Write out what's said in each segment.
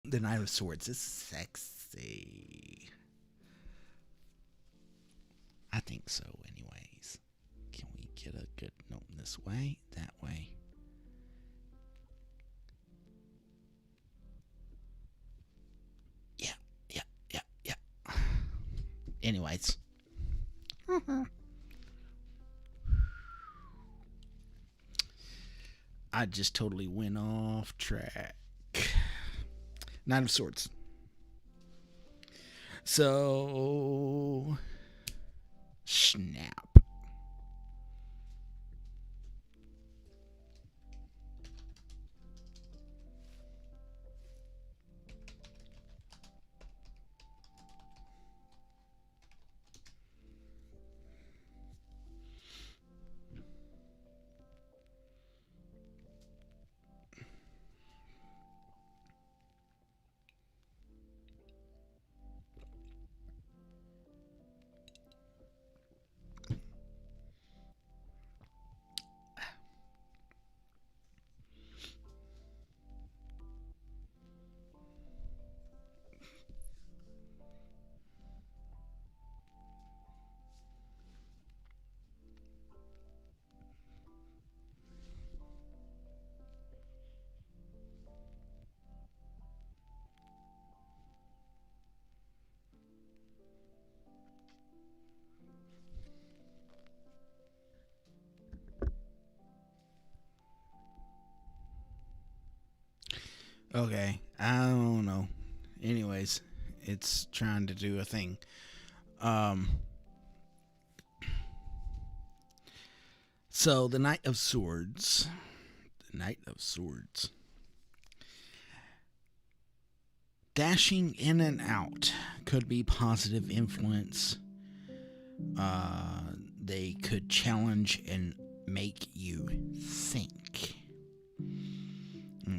The Knight of Swords is sexy. I think so, anyways. Can we get a good note this way? That way? Yeah, yeah, yeah, yeah. Anyways. I just totally went off track. Nine of Swords. So. Snap. Okay, I don't know. Anyways, it's trying to do a thing. Um, so the Knight of Swords, the Knight of Swords, dashing in and out could be positive influence. They could challenge and make you think.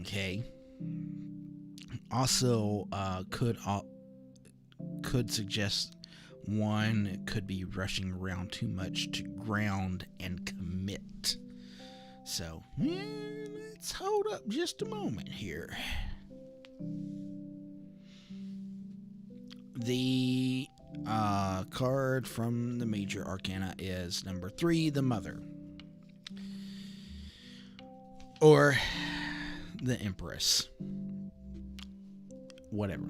Okay. Also, could suggest one could be rushing around too much to ground and commit. So, let's hold up just a moment here. The card from the major arcana is number 3, the Mother. Or the Empress. Whatever.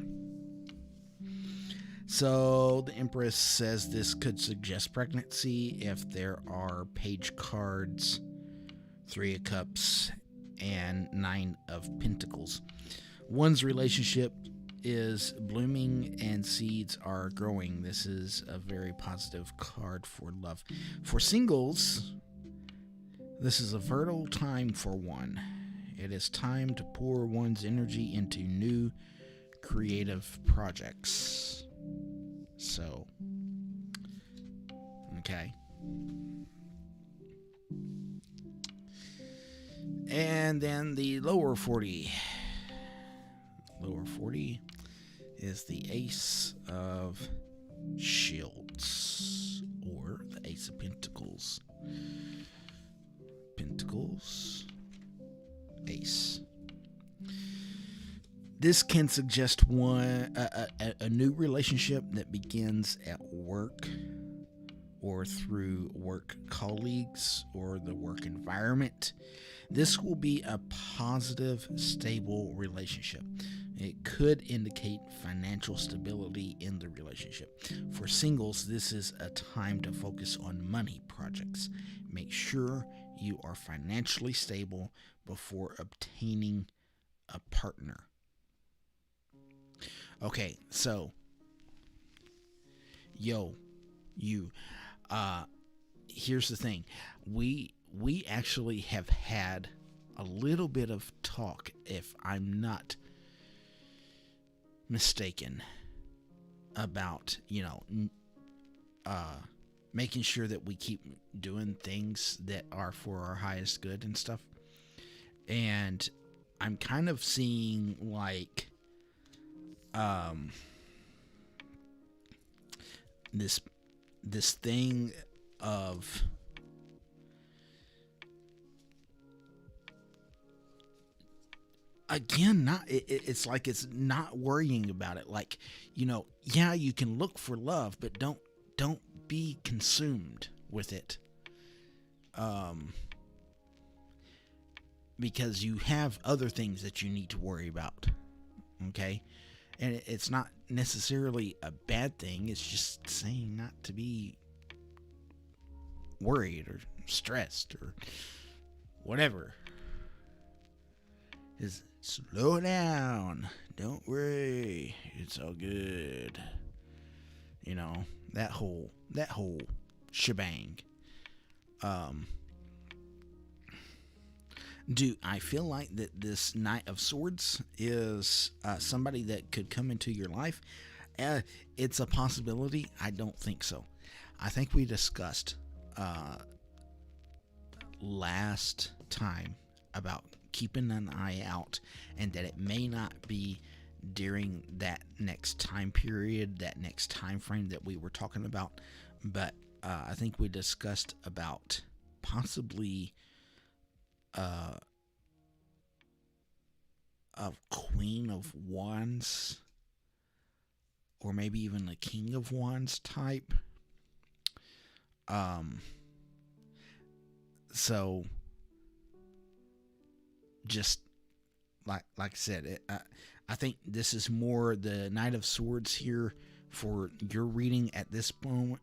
So the Empress says this could suggest pregnancy if there are page cards, 3 of Cups, and 9 of Pentacles. One's relationship is blooming and seeds are growing. This is a very positive card for love. For singles, this is a fertile time for one. It is time to pour one's energy into new creative projects. So, okay. And then the lower 40. Lower 40 is the Ace of Shields, or the Ace of Pentacles. Pentacles, Ace. This can suggest a new relationship that begins at work or through work colleagues or the work environment. This will be a positive, stable relationship. It could indicate financial stability in the relationship. For singles, this is a time to focus on money projects. Make sure you are financially stable before obtaining a partner. Okay, so, you, here's the thing. We actually have had a little bit of talk, if I'm not mistaken, about, making sure that we keep doing things that are for our highest good and stuff. And I'm kind of seeing like this thing of again, not it's like it's not worrying about it. Like, yeah, you can look for love, but don't be consumed with it. Because you have other things that you need to worry about. Okay? And it's not necessarily a bad thing. It's just saying not to be worried or stressed or whatever. Is slow down. Don't worry. It's all good. That whole shebang. Do I feel like that this Knight of Swords is somebody that could come into your life? It's a possibility. I don't think so. I think we discussed last time about keeping an eye out, and that it may not be during that next time period, that next time frame that we were talking about, but I think we discussed about possibly a Queen of Wands, or maybe even a King of Wands type. So just like I said, I think this is more the Knight of Swords here for your reading at this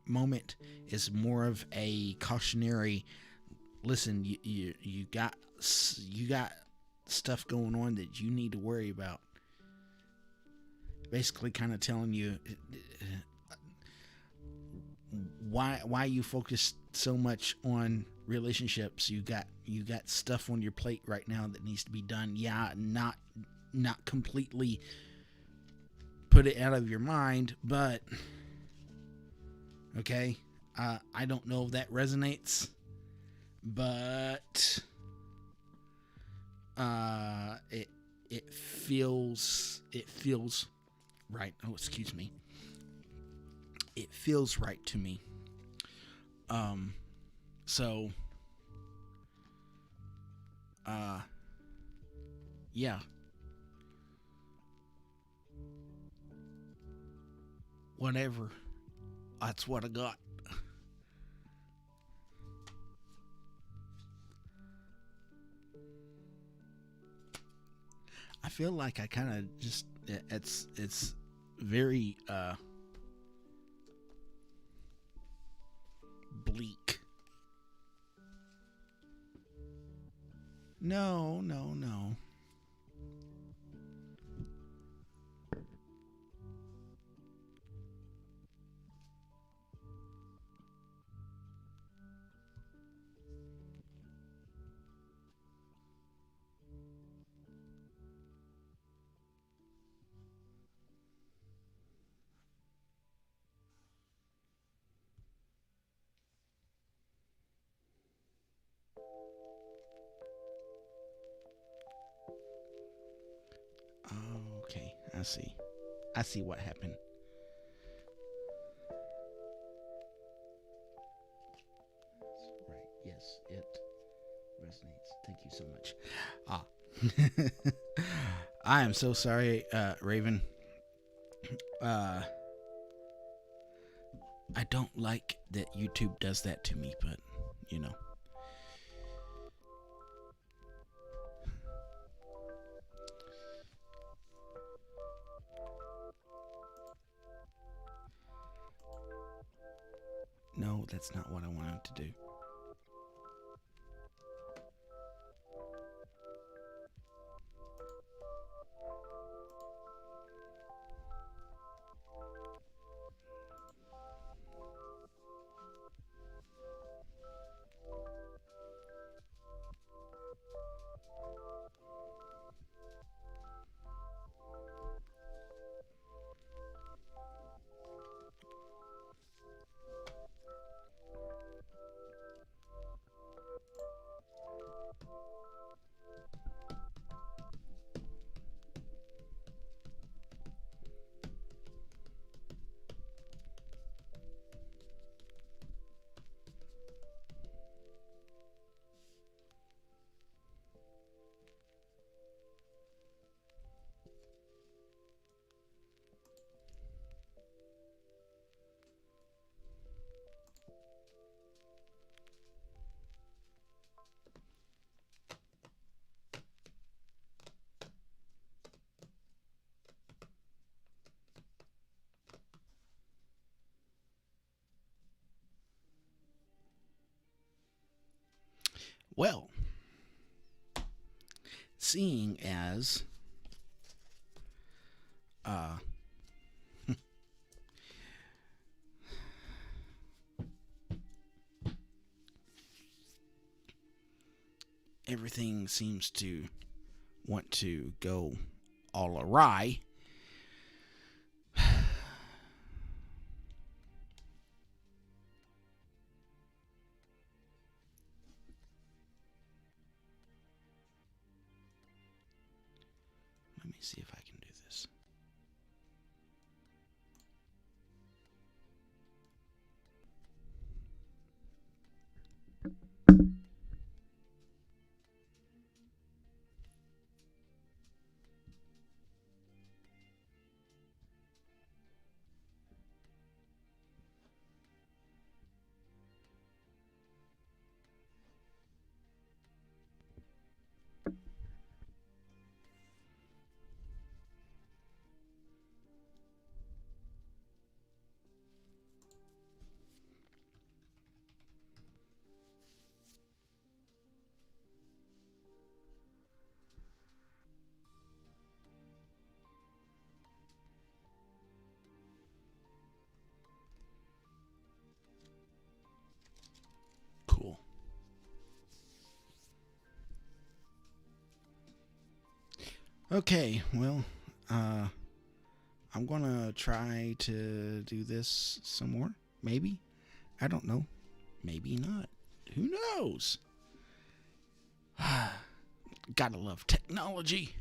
moment is more of a cautionary. Listen, you got stuff going on that you need to worry about. Basically, kind of telling you why you focus so much on relationships. You got stuff on your plate right now that needs to be done. Yeah, not completely put it out of your mind, but okay. I don't know if that resonates, but it feels right. Oh, excuse me. It feels right to me. So yeah. Whatever. That's what I got. I feel like I kind of just it's very bleak. No. Okay, I see what happened. Right. Yes, it resonates. Thank you so much. I am so sorry, Raven. I don't like that YouTube does that to me, but No, that's not what I wanted to do. Well, seeing as everything seems to want to go all awry, let me see if I can do this. Cool. Okay, well, I'm gonna try to do this some more. Maybe. I don't know. Maybe not. Who knows? Gotta love technology.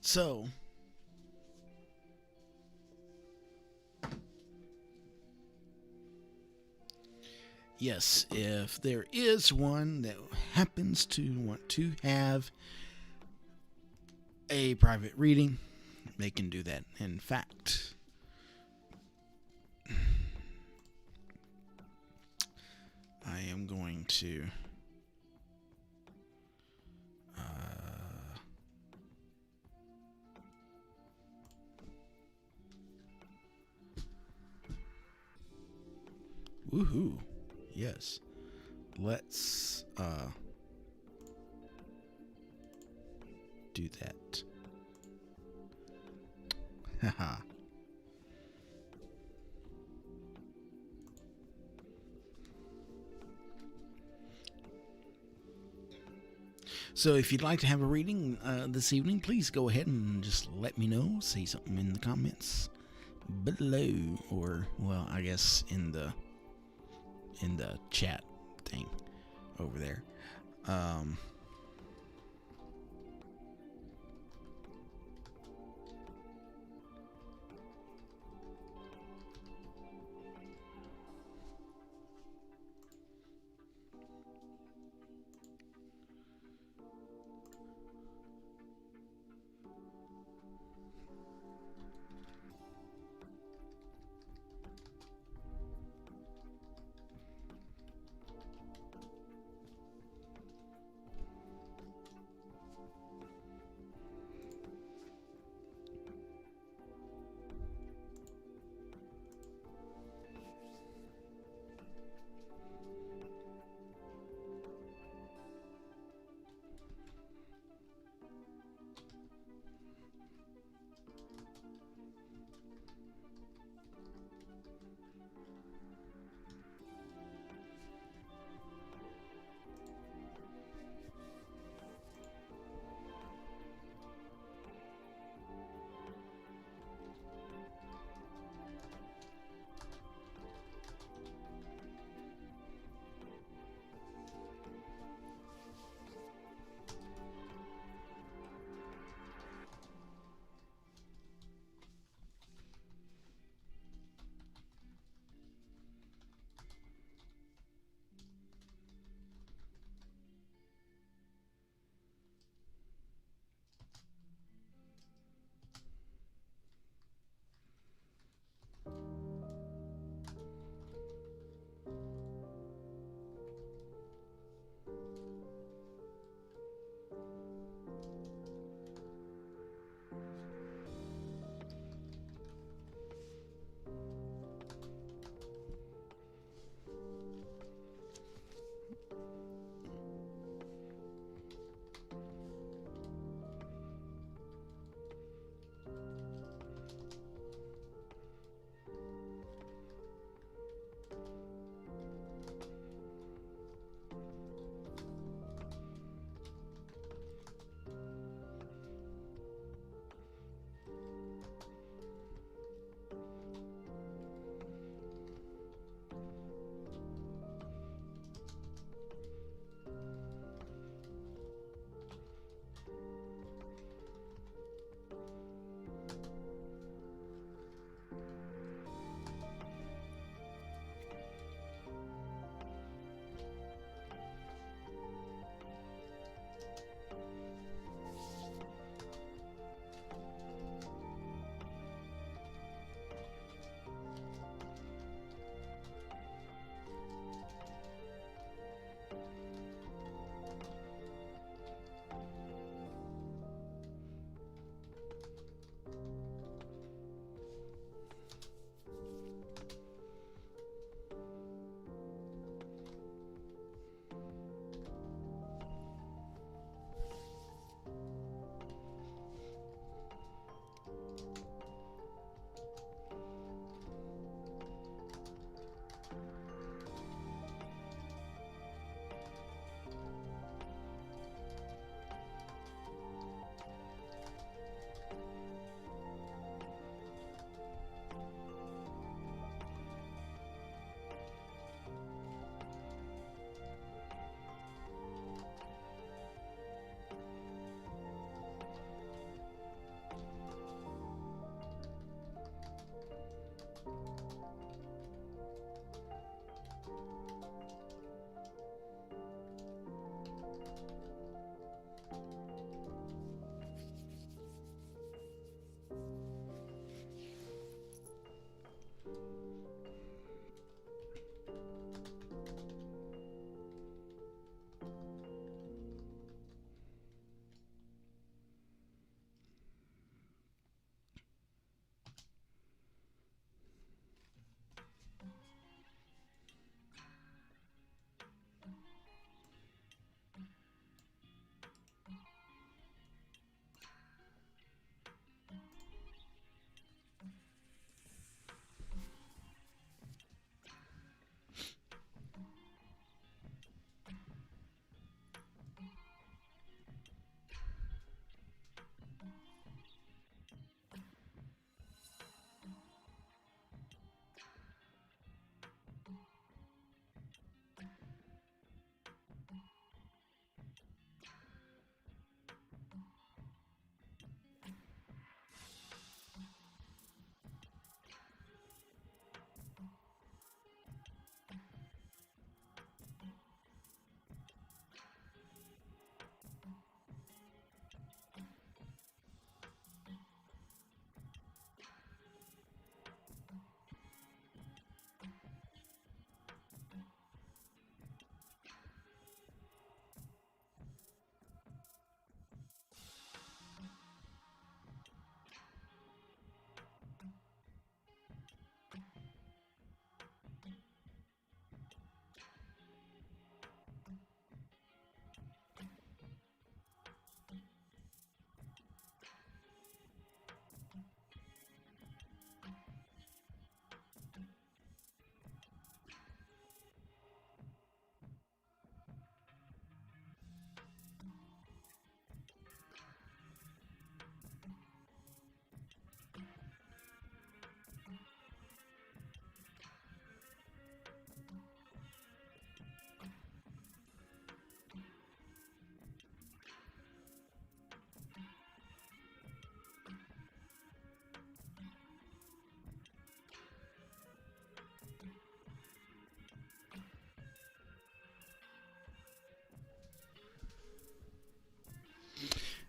So, yes, if there is one that happens to want to have a private reading, they can do that. In fact, I am going to woohoo. Yes. Let's do that. Haha. So if you'd like to have a reading this evening, please go ahead and just let me know. Say something in the comments below, or well, I guess in the chat thing over there.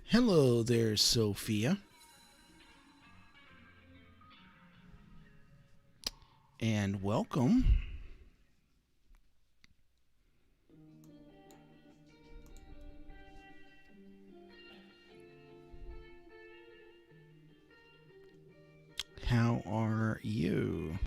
Hello there, Sophia. And welcome. How are you?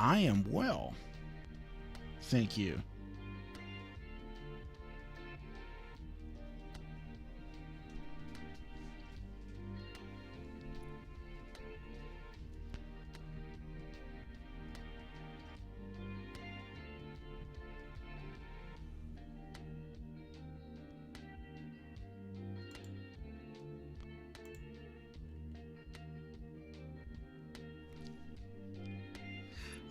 I am well. Thank you.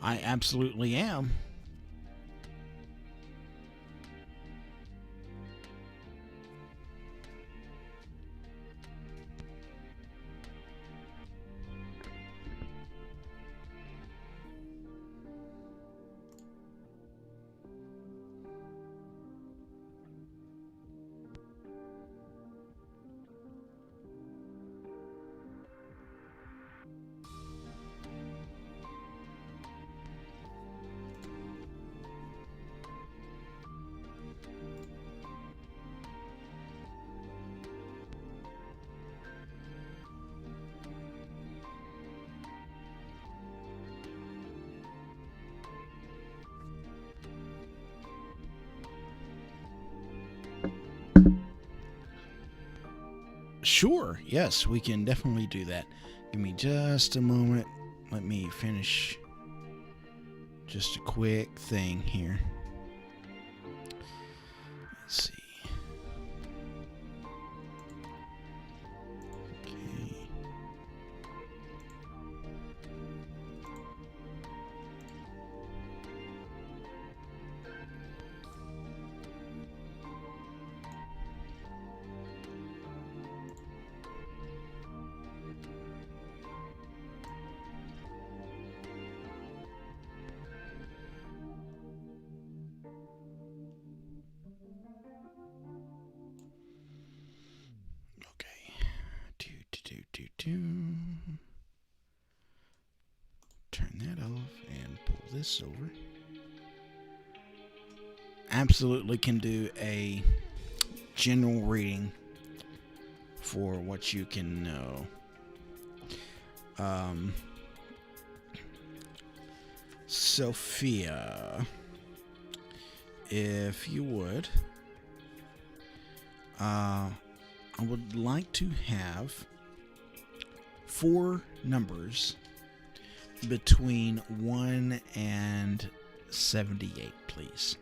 I absolutely am. Sure, yes, we can definitely do that. Give me just a moment. Let me finish just a quick thing here. Let's see. Okay. Turn that off and pull this over. Absolutely can do a general reading for what you can know. Sophia, if you would, I would like to have 4 numbers between 1 and 78, please.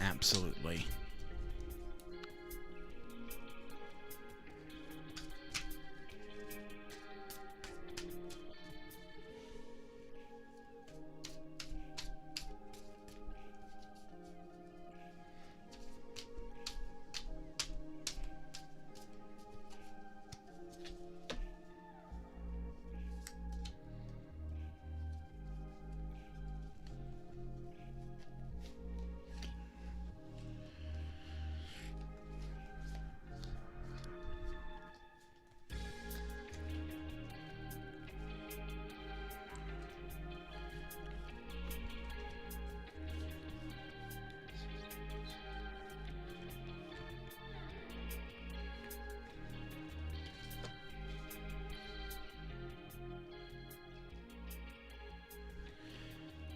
Absolutely.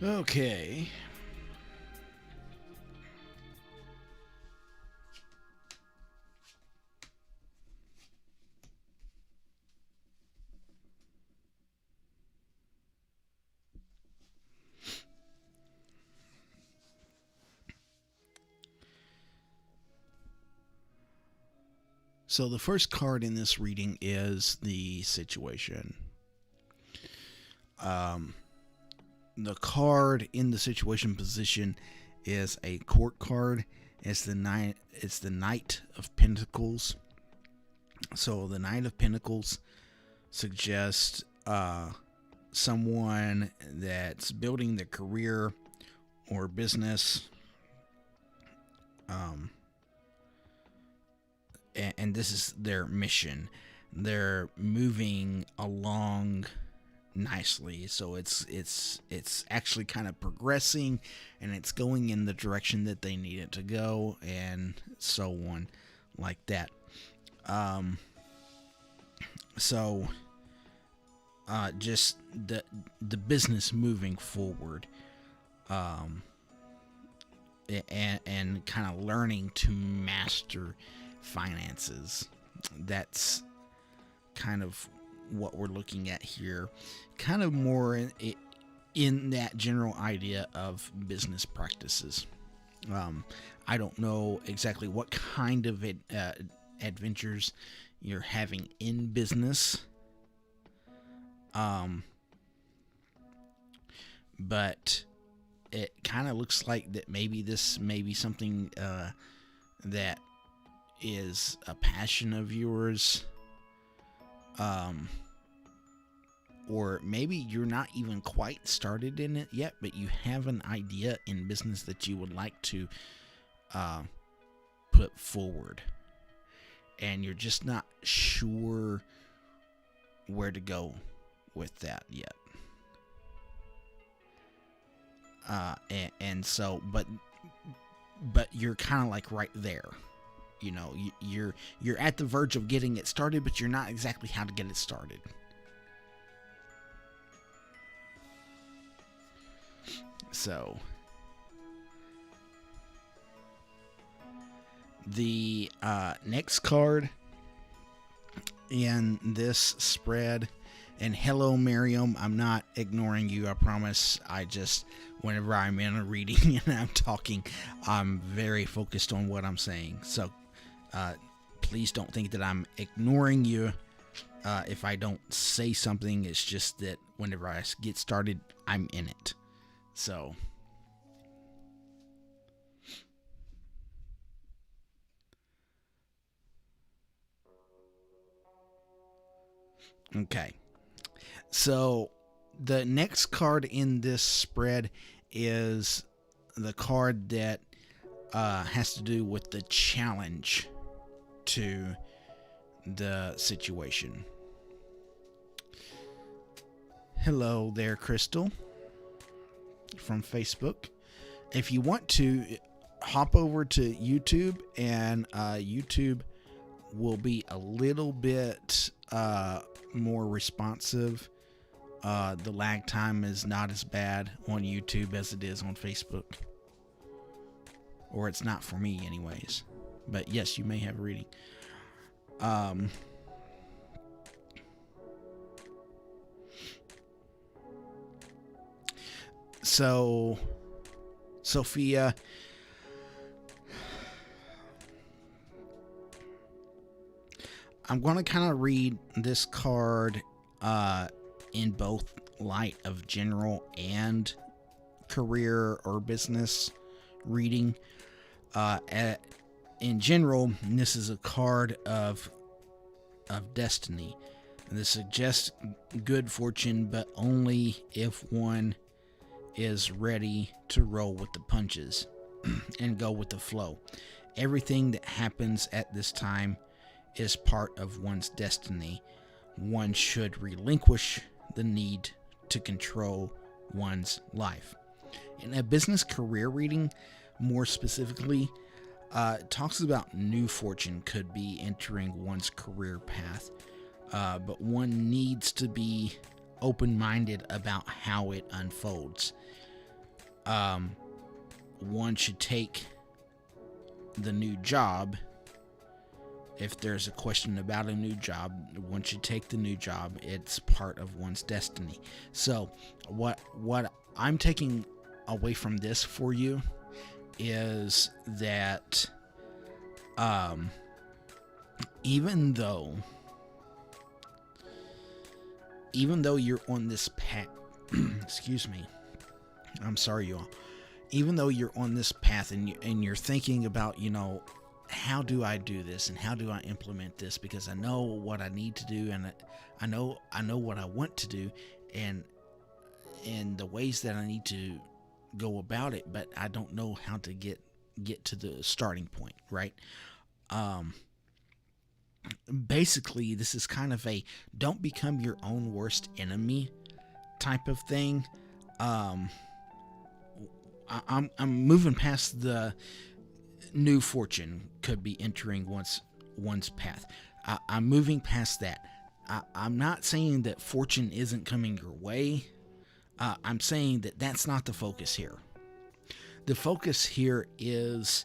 Okay. So the first card in this reading is the situation. The card in the situation position is a court card. It's the Knight of Pentacles. So the Knight of Pentacles suggests someone that's building their career or business. And this is their mission. They're moving along nicely, so it's actually kind of progressing, and it's going in the direction that they need it to go, and so on, like that. Just the business moving forward, and kind of learning to master finances. That's kind of what we're looking at here, kind of more in that general idea of business practices. I don't know exactly what kind of adventures you're having in business, but it kind of looks like that maybe this may be something that is a passion of yours, or maybe you're not even quite started in it yet, but you have an idea in business that you would like to put forward, and you're just not sure where to go with that yet. But you're kind of like right there. You know, you're at the verge of getting it started, but you're not exactly how to get it started. So the next card in this spread, and hello Miriam, I'm not ignoring you, I promise. I just, whenever I'm in a reading and I'm talking, I'm very focused on what I'm saying. So please don't think that I'm ignoring you if I don't say something. It's just that whenever I get started, I'm in it. So okay. So the next card in this spread is the card that has to do with the challenge to the situation. Hello there, Crystal, from Facebook. If you want to, hop over to YouTube, and YouTube will be a little bit more responsive. The lag time is not as bad on YouTube as it is on Facebook. Or it's not for me anyways. But yes, you may have a reading. So, Sophia, I'm going to kind of read this card in both light of general and career or business reading. In general, this is a card of destiny. This suggests good fortune, but only if one is ready to roll with the punches and go with the flow. Everything that happens at this time is part of one's destiny. One should relinquish the need to control one's life. In a business career reading, more specifically, it talks about new fortune could be entering one's career path, but one needs to be open-minded about how it unfolds. Once you take the new job, if there's a question about a new job, once you take the new job, it's part of one's destiny. So what I'm taking away from this for you is that even though you're on this path, excuse me, I'm sorry, you all. Even though you're on this path and you're thinking about, how do I do this and how do I implement this, because I know what I need to do and I know what I want to do and the ways that I need to go about it, but I don't know how to get to the starting point, right? Basically, this is kind of a don't become your own worst enemy type of thing. I'm moving past the new fortune could be entering one's path. I'm moving past that. I'm not saying that fortune isn't coming your way. I'm saying that that's not the focus here. The focus here is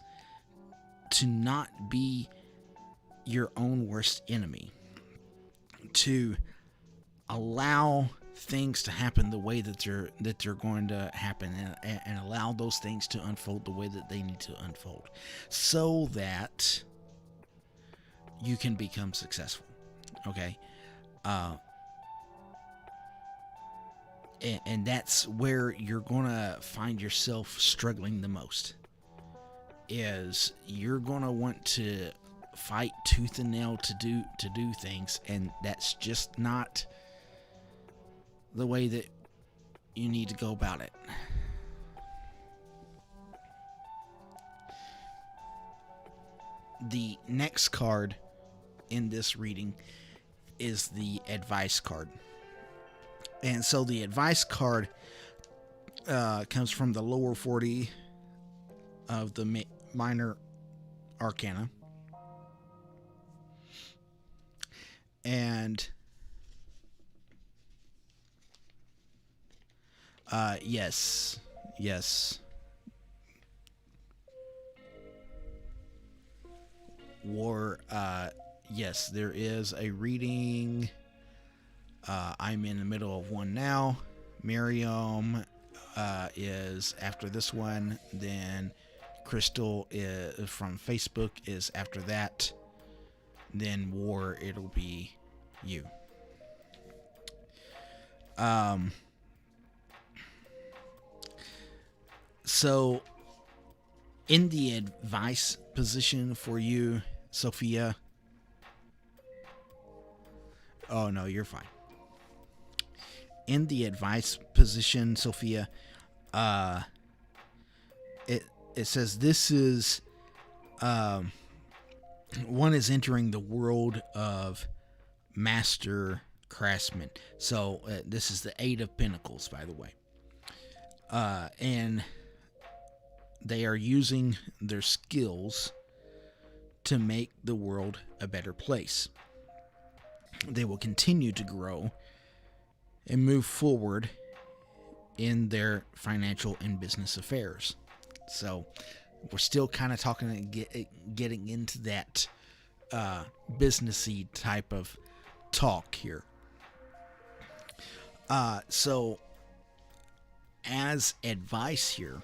to not be your own worst enemy. To allow things to happen the way that they're going to happen, and allow those things to unfold the way that they need to unfold, so that you can become successful. Okay, and that's where you're gonna find yourself struggling the most. Is you're gonna want to fight tooth and nail to do things, and that's just not the way that you need to go about it. The next card in this reading is the advice card. And so the advice card comes from the lower 40 of the minor arcana. And yes. War, yes, there is a reading. I'm in the middle of one now. Miriam is after this one. Then Crystal from Facebook is after that. Then War, it'll be you. So, in the advice position for you, Sophia. Oh, no, you're fine. In the advice position, Sophia, it says this is, one is entering the world of master craftsman. So, this is the 8 of Pentacles, by the way. And they are using their skills to make the world a better place. They will continue to grow and move forward in their financial and business affairs. So we're still kind of talking, getting into that businessy type of talk here. So as advice here,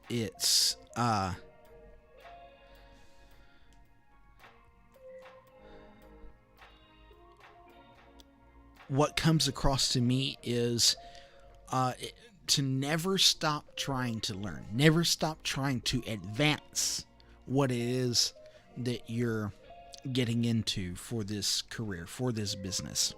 it's what comes across to me is to never stop trying to learn, never stop trying to advance what it is that you're getting into for this career, for this business.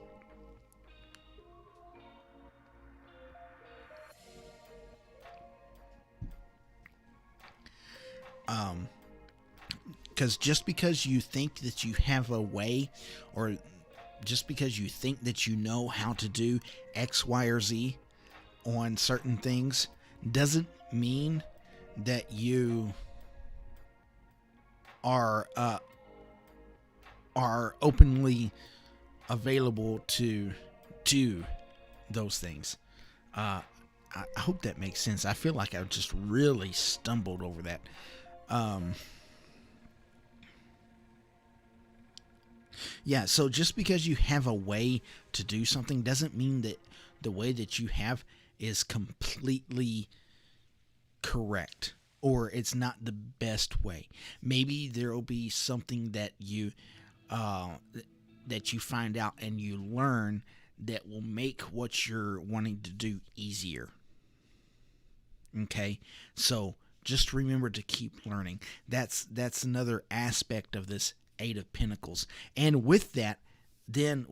Because just because you think that you have a way, or just because you think that you know how to do X, Y, or Z on certain things, doesn't mean that you are openly available to do those things. I hope that makes sense. I feel like I just really stumbled over that. Yeah, so just because you have a way to do something doesn't mean that the way that you have is completely correct, or it's not the best way. Maybe there will be something that uh, you find out and you learn that will make what you're wanting to do easier. Okay, so just remember to keep learning. That's another aspect of this Eight of Pentacles, and with that, then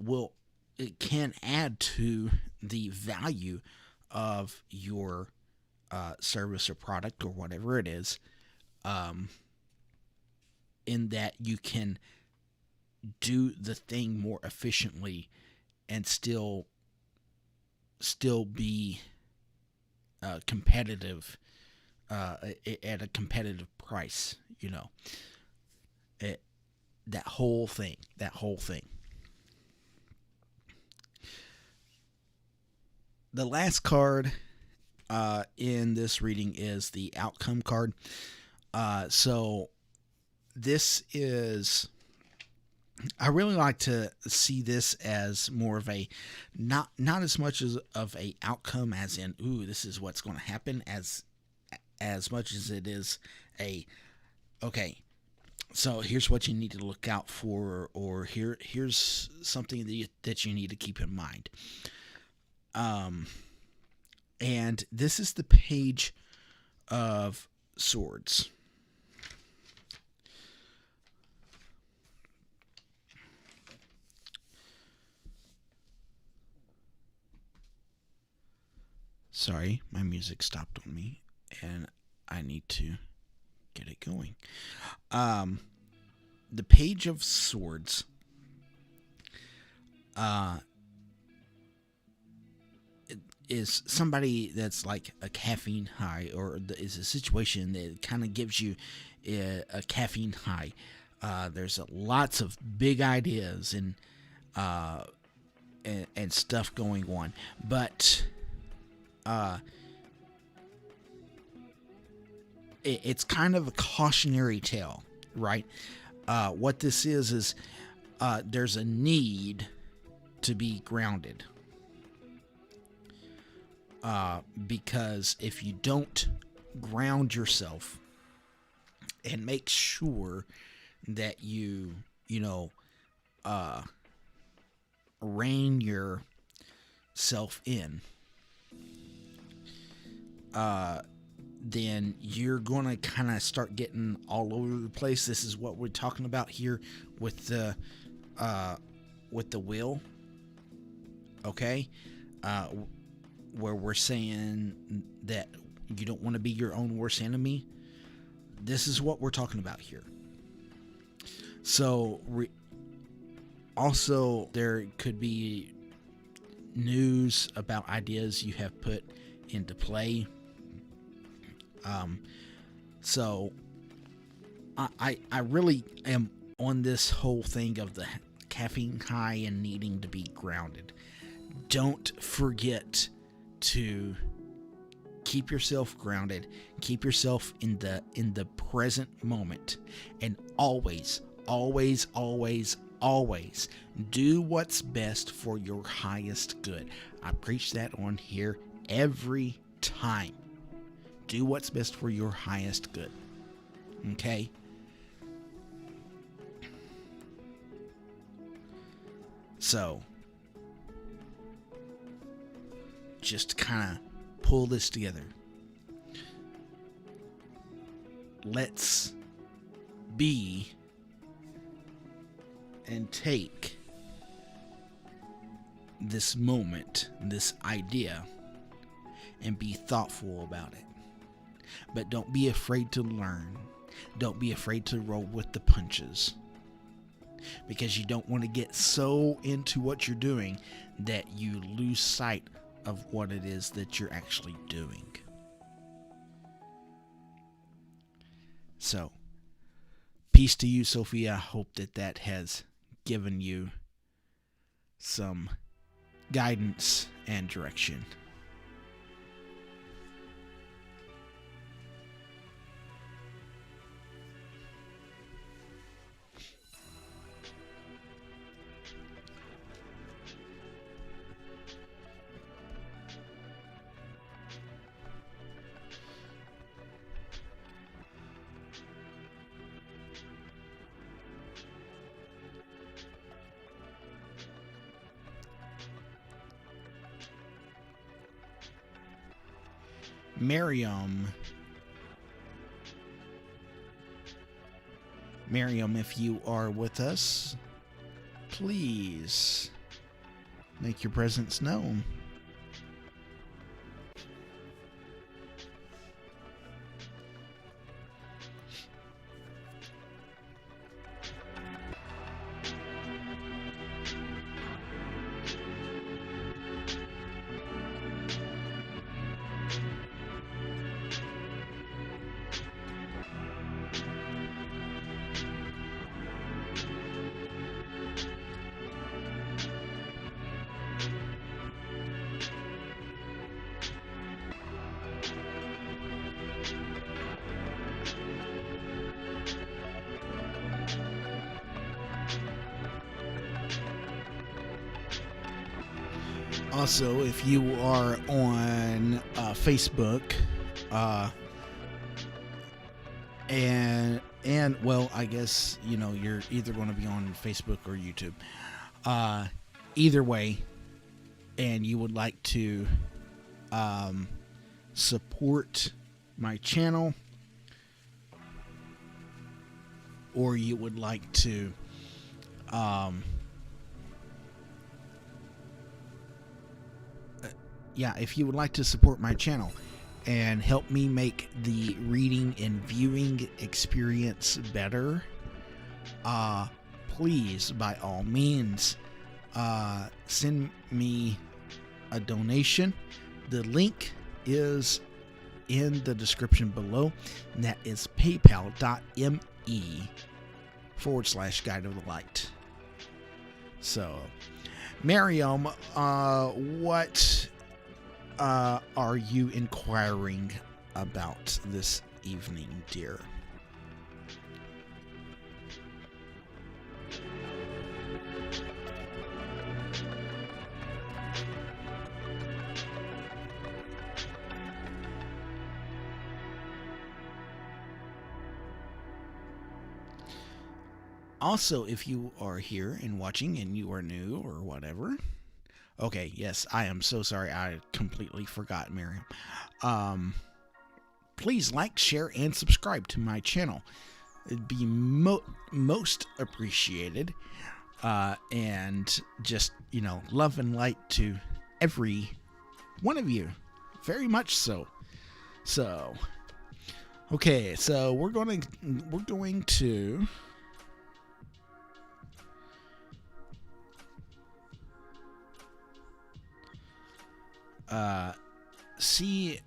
it can add to the value of your service or product or whatever it is, in that you can do the thing more efficiently and still be competitive, at a competitive price. That whole thing. The last card in this reading is the outcome card. So this is, I really like to see this as more of a not as much of a outcome as in, ooh, this is what's going to happen, as much as it is a, okay, so here's what you need to look out for, or here's something that you need to keep in mind. And this is the Page of Swords. Sorry, my music stopped on me, and I need to get it going. The Page of Swords is somebody that's like a caffeine high, or is a situation that kind of gives you a caffeine high. There's lots of big ideas and stuff going on, but it's kind of a cautionary tale, right? What this is there's a need to be grounded. Because if you don't ground yourself and make sure that you rein yourself in, then you're going to kind of start getting all over the place. This is what we're talking about here with the wheel, okay? Where we're saying that you don't want to be your own worst enemy. This is what we're talking about here. So, also, there could be news about ideas you have put into play. So I really am on this whole thing of the caffeine high and needing to be grounded. Don't forget to keep yourself grounded, keep yourself in the present moment, and always do what's best for your highest good. I preach that on here every time. Do what's best for your highest good. Okay? So, just kind of pull this together. Let's be and take this moment, this idea, and be thoughtful about it. But don't be afraid to learn. Don't be afraid to roll with the punches. Because you don't want to get so into what you're doing that you lose sight of what it is that you're actually doing. So, peace to you, Sophia. I hope that has given you some guidance and direction. Miriam. Miriam, if you are with us, please make your presence known. Also, if you are on Facebook, and well, I guess you're either going to be on Facebook or YouTube. Either way, and you would like to support my channel, or you would like to if you would like to support my channel and help me make the reading and viewing experience better, please, by all means, send me a donation. The link is in the description below. And that is paypal.me/Guide of the Light. So, Miriam, what are you inquiring about this evening, dear? Also, if you are here and watching and you are new or whatever, okay, yes, I am so sorry. I completely forgot, Miriam. Please like, share, and subscribe to my channel. It'd be most appreciated. And just, love and light to every one of you. Very much so. So, okay, so we're going to see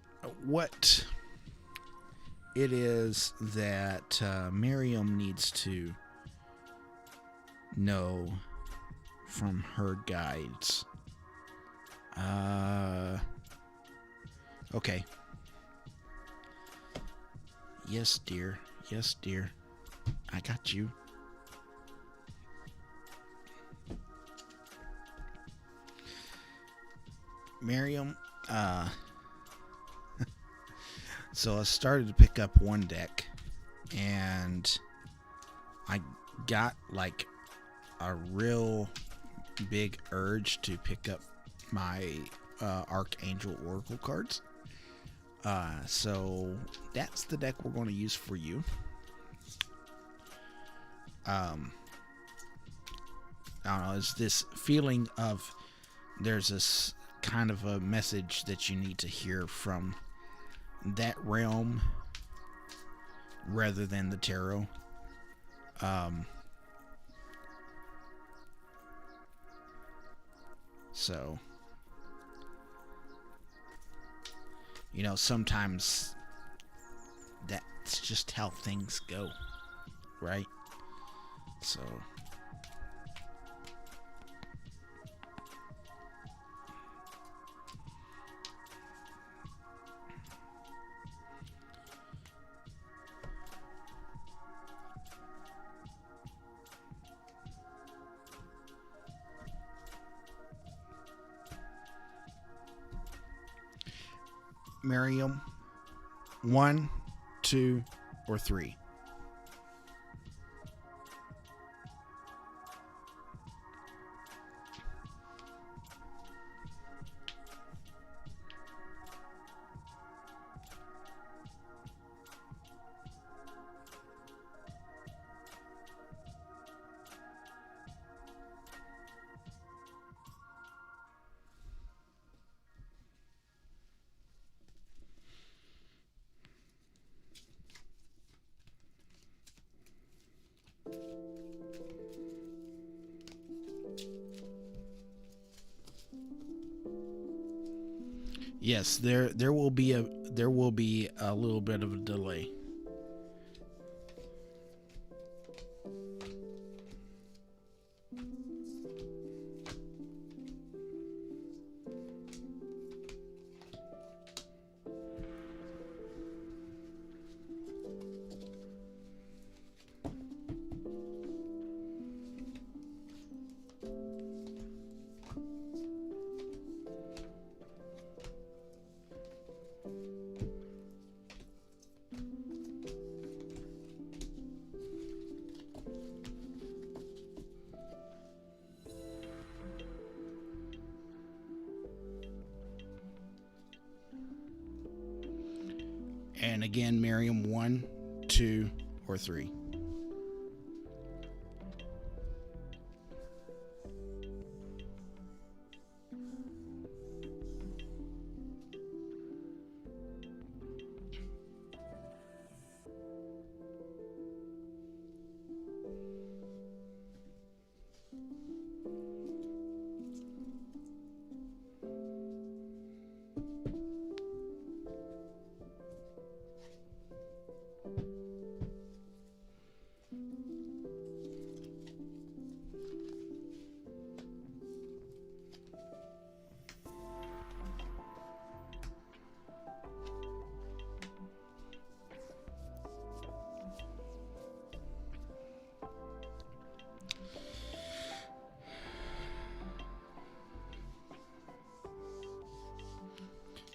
what it is that Miriam needs to know from her guides. Okay. Yes, dear. Yes, dear. I got you. Miriam, so I started to pick up one deck, and I got like a real big urge to pick up my Archangel Oracle cards. So that's the deck we're going to use for you. I don't know, it's this feeling of there's this kind of a message that you need to hear from that realm rather than the tarot. So, sometimes that's just how things go, right? So, Miriam, 1, 2, or 3? Yes, there will be a little bit of a delay. And again, Miriam 1, 2, or 3.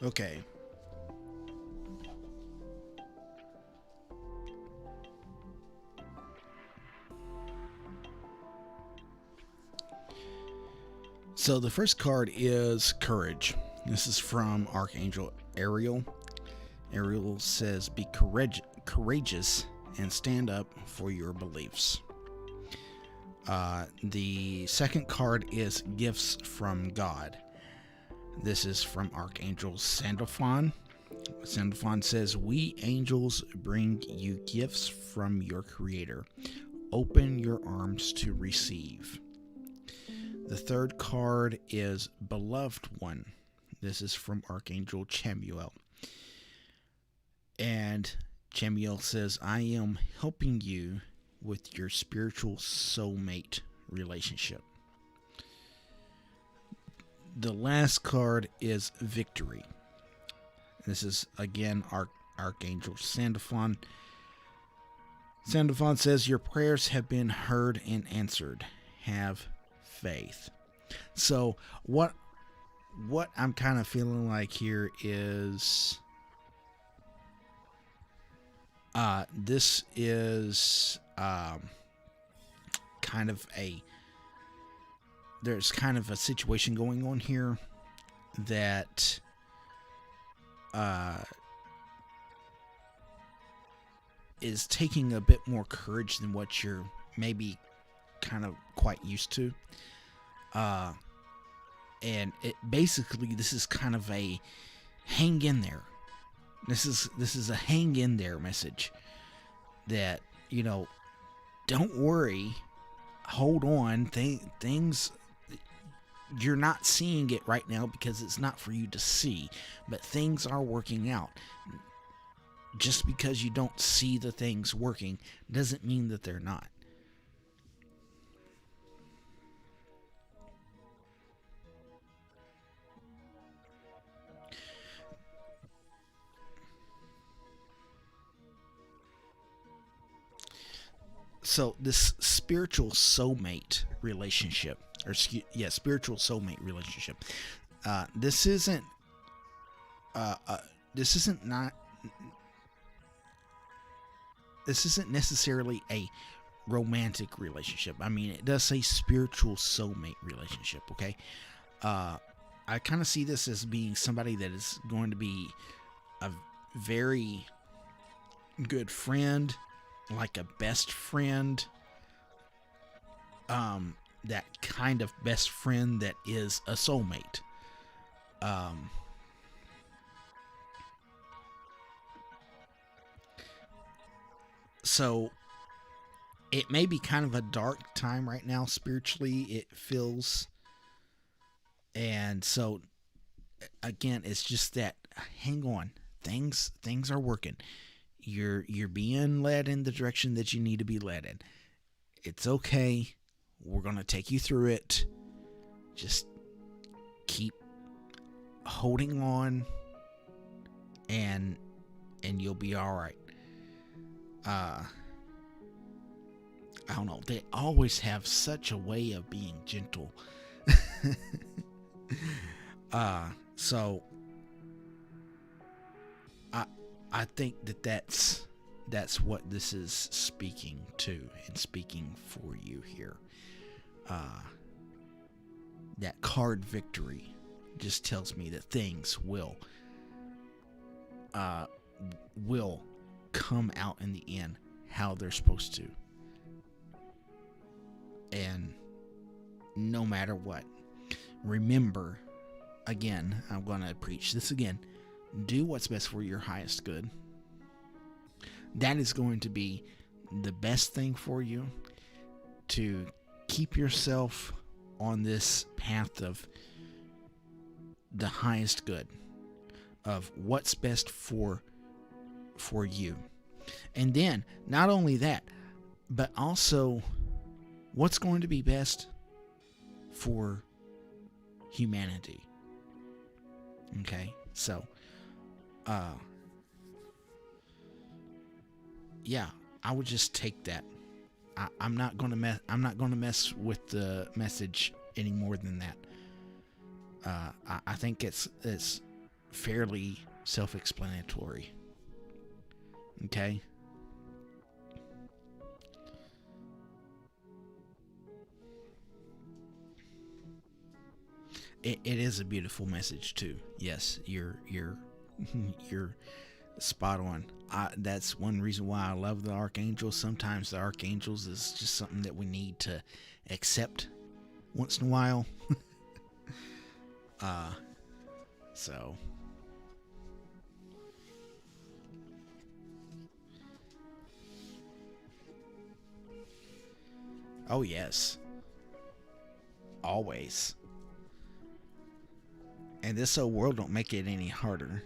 Okay. So the first card is Courage. This is from Archangel Ariel. Ariel says, be courageous and stand up for your beliefs. The second card is Gifts from God. This is from Archangel Stíofán. Stíofán says, we angels bring you gifts from your Creator. Open your arms to receive. The third card is Beloved One. This is from Archangel Chamuel. And Chamuel says, I am helping you with your spiritual soulmate relationship. The last card is Victory. This is again Archangel Stíofán. Stíofán says, your prayers have been heard and answered. Have faith. So what I'm kind of feeling like here is this is kind of there's kind of a situation going on here that is taking a bit more courage than what you're maybe kind of quite used to. And it basically, this is kind of a hang in there. This is a hang in there message that, you know, don't worry, hold on, things, you're not seeing it right now because it's not for you to see, but things are working out. Just because you don't see the things working doesn't mean that they're not. So this spiritual soulmate relationship, spiritual soulmate relationship. This isn't necessarily a romantic relationship. I mean, it does say spiritual soulmate relationship. Okay, I kind of see this as being somebody that is going to be a very good friend, like a best friend, that kind of best friend that is a soulmate. So it may be kind of a dark time right now spiritually, it feels. And so again, it's just that, hang on, things are working. You're being led in the direction that you need to be led in. It's okay. We're gonna take you through it. Just keep holding on, and you'll be all right. I don't know. They always have such a way of being gentle. So I think that's what this is speaking to and speaking for you here. That card victory just tells me that things will come out in the end how they're supposed to. And no matter what, remember, again, I'm going to preach this again, do what's best for your highest good. That is going to be the best thing for you, to keep yourself on this path of the highest good, of what's best for you. And then, not only that, but also what's going to be best for humanity. Okay? So, yeah, I would just take that. I'm not going to mess with the message any more than that. I think it's fairly self-explanatory. Okay? It is a beautiful message too. Yes, you're spot on. That's one reason why I love the archangels. Sometimes the archangels is just something that we need to accept once in a while. So oh yes, always. And this old world don't make it any harder.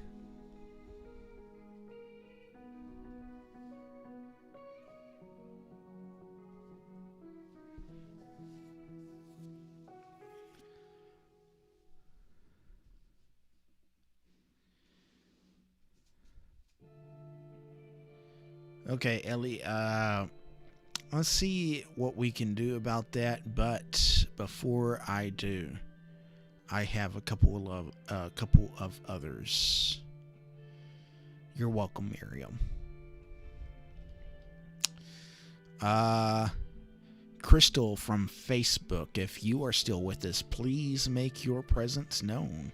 Okay, Ellie, let's see what we can do about that, but before I do, I have a couple of others. You're welcome, Miriam. Crystal from Facebook, if you are still with us, please make your presence known.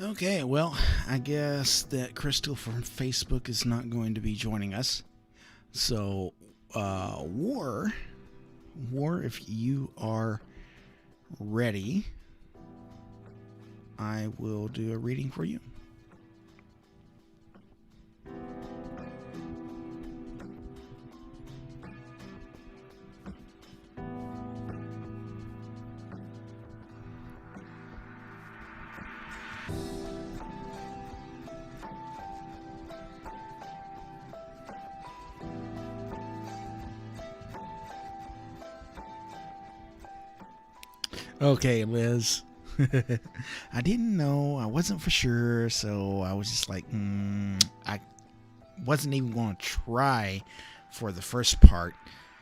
Okay, well, I guess that Crystal from Facebook is not going to be joining us. So, War, if you are ready, I will do a reading for you. Okay, Liz. I didn't know. I wasn't for sure, so I was just like, I wasn't even going to try for the first part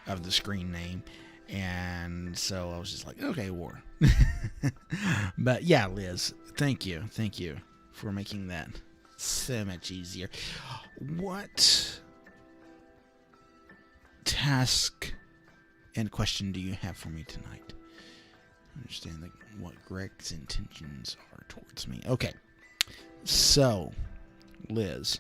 of the screen name. And so I was just like, okay, War. But yeah, Liz, thank you. Thank you for making that so much easier. What task and question do you have for me tonight? Understand what Greg's intentions are towards me. Okay. So, Liz.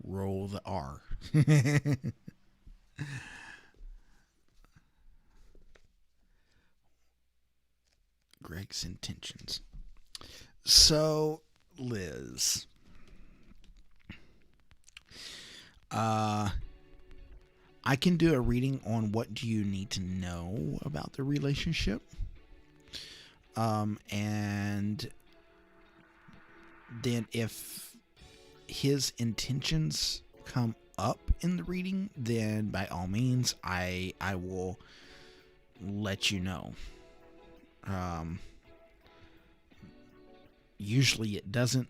Roll the R. Greg's intentions. So, Liz. I can do a reading on what do you need to know about the relationship. And then if his intentions come up in the reading, then by all means, I will let you know. Usually it doesn't,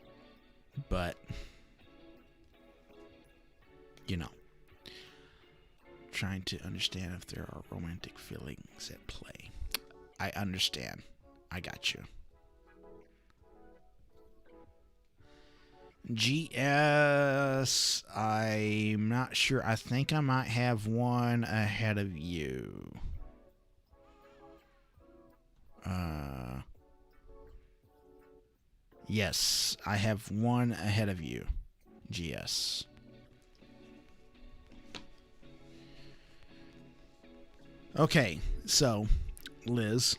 but you know, trying to understand if there are romantic feelings at play. I understand. I got you. GS, I'm not sure. I think I might have one ahead of you. Yes, I have one ahead of you. GS. Okay, so, Liz.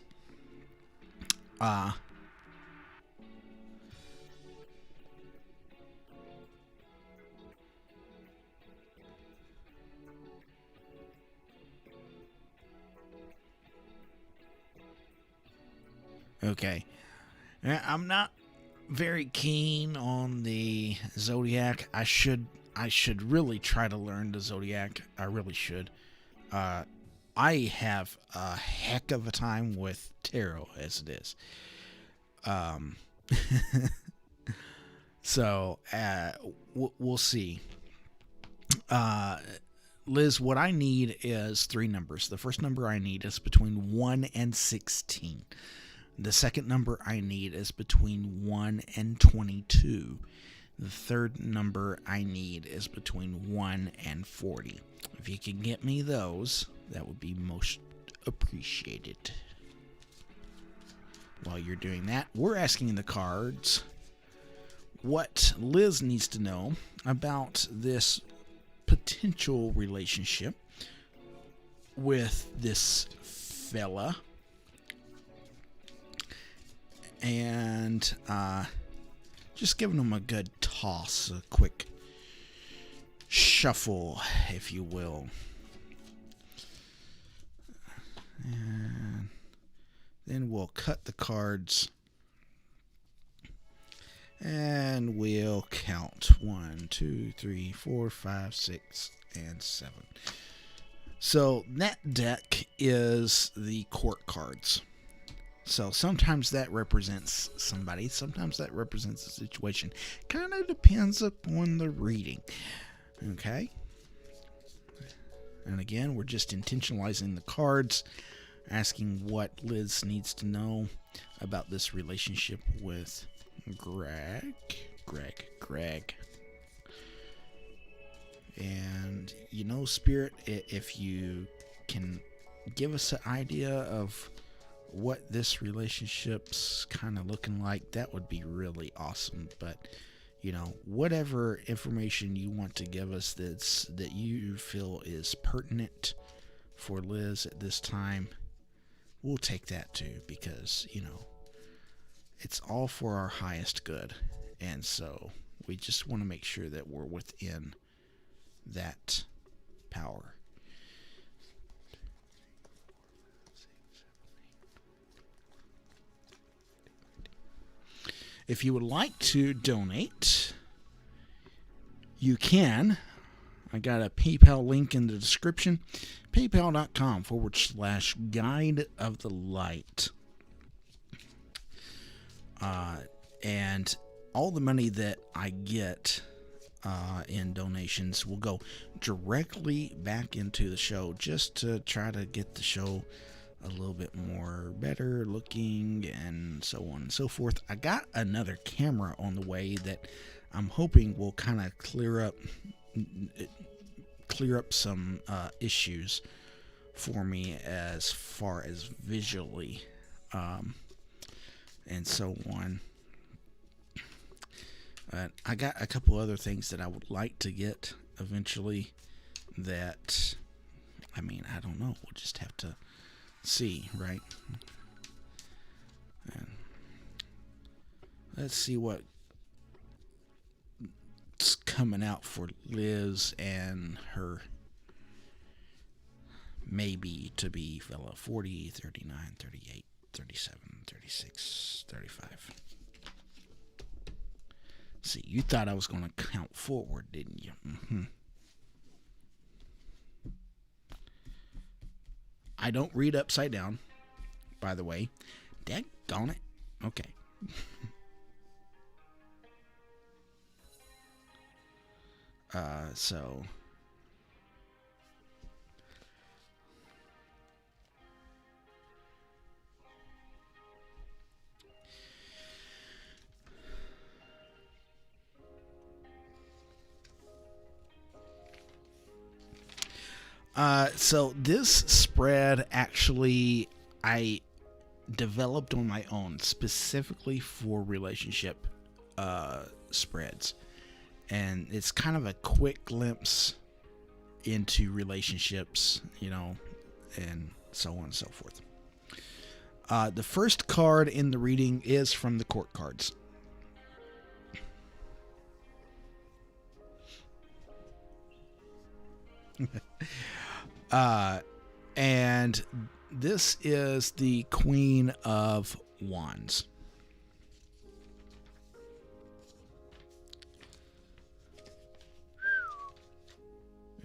Okay. I'm not very keen on the Zodiac. I should really try to learn the Zodiac. I really should. I have a heck of a time with tarot as it is. So we'll see. Liz, what I need is 3 numbers. The first number I need is between 1 and 16. The second number I need is between 1 and 22. The third number I need is between 1 and 40. If you can get me those, that would be most appreciated. While you're doing that, we're asking the cards what Liz needs to know about this potential relationship with this fella. And just giving them a good toss, a quick shuffle, if you will. And then we'll cut the cards. And we'll count 1, 2, 3, 4, 5, 6, and 7. So that deck is the court cards. So sometimes that represents somebody, sometimes that represents a situation. Kind of depends upon the reading. Okay? And again, we're just intentionalizing the cards, asking what Liz needs to know about this relationship with Greg. Spirit, if you can give us an idea of what this relationship's kind of looking like, that would be really awesome. But whatever information you want to give us that you feel is pertinent for Liz at this time, we'll take that too, because it's all for our highest good. And so we just want to make sure that we're within that power. If you would like to donate, you can. I got a PayPal link in the description. PayPal.com/Guide of the Light. And all the money that I get in donations will go directly back into the show, just to try to get the show a little bit more better looking and so on and so forth. I got another camera on the way that I'm hoping will kind of clear up some issues for me as far as visually and so on. I got a couple other things that I would like to get eventually that, I don't know. We'll just have to see, right? And let's see what's coming out for Liz and her maybe to be fella 40, 39, 38, 37, 36, 35. See, you thought I was going to count forward, didn't you? Mm-hmm. I don't read upside down, by the way. Daggone it. Okay. So... So this spread actually I developed on my own specifically for relationship spreads, and it's kind of a quick glimpse into relationships, and so on and so forth. The first card in the reading is from the court cards. And this is the Queen of Wands.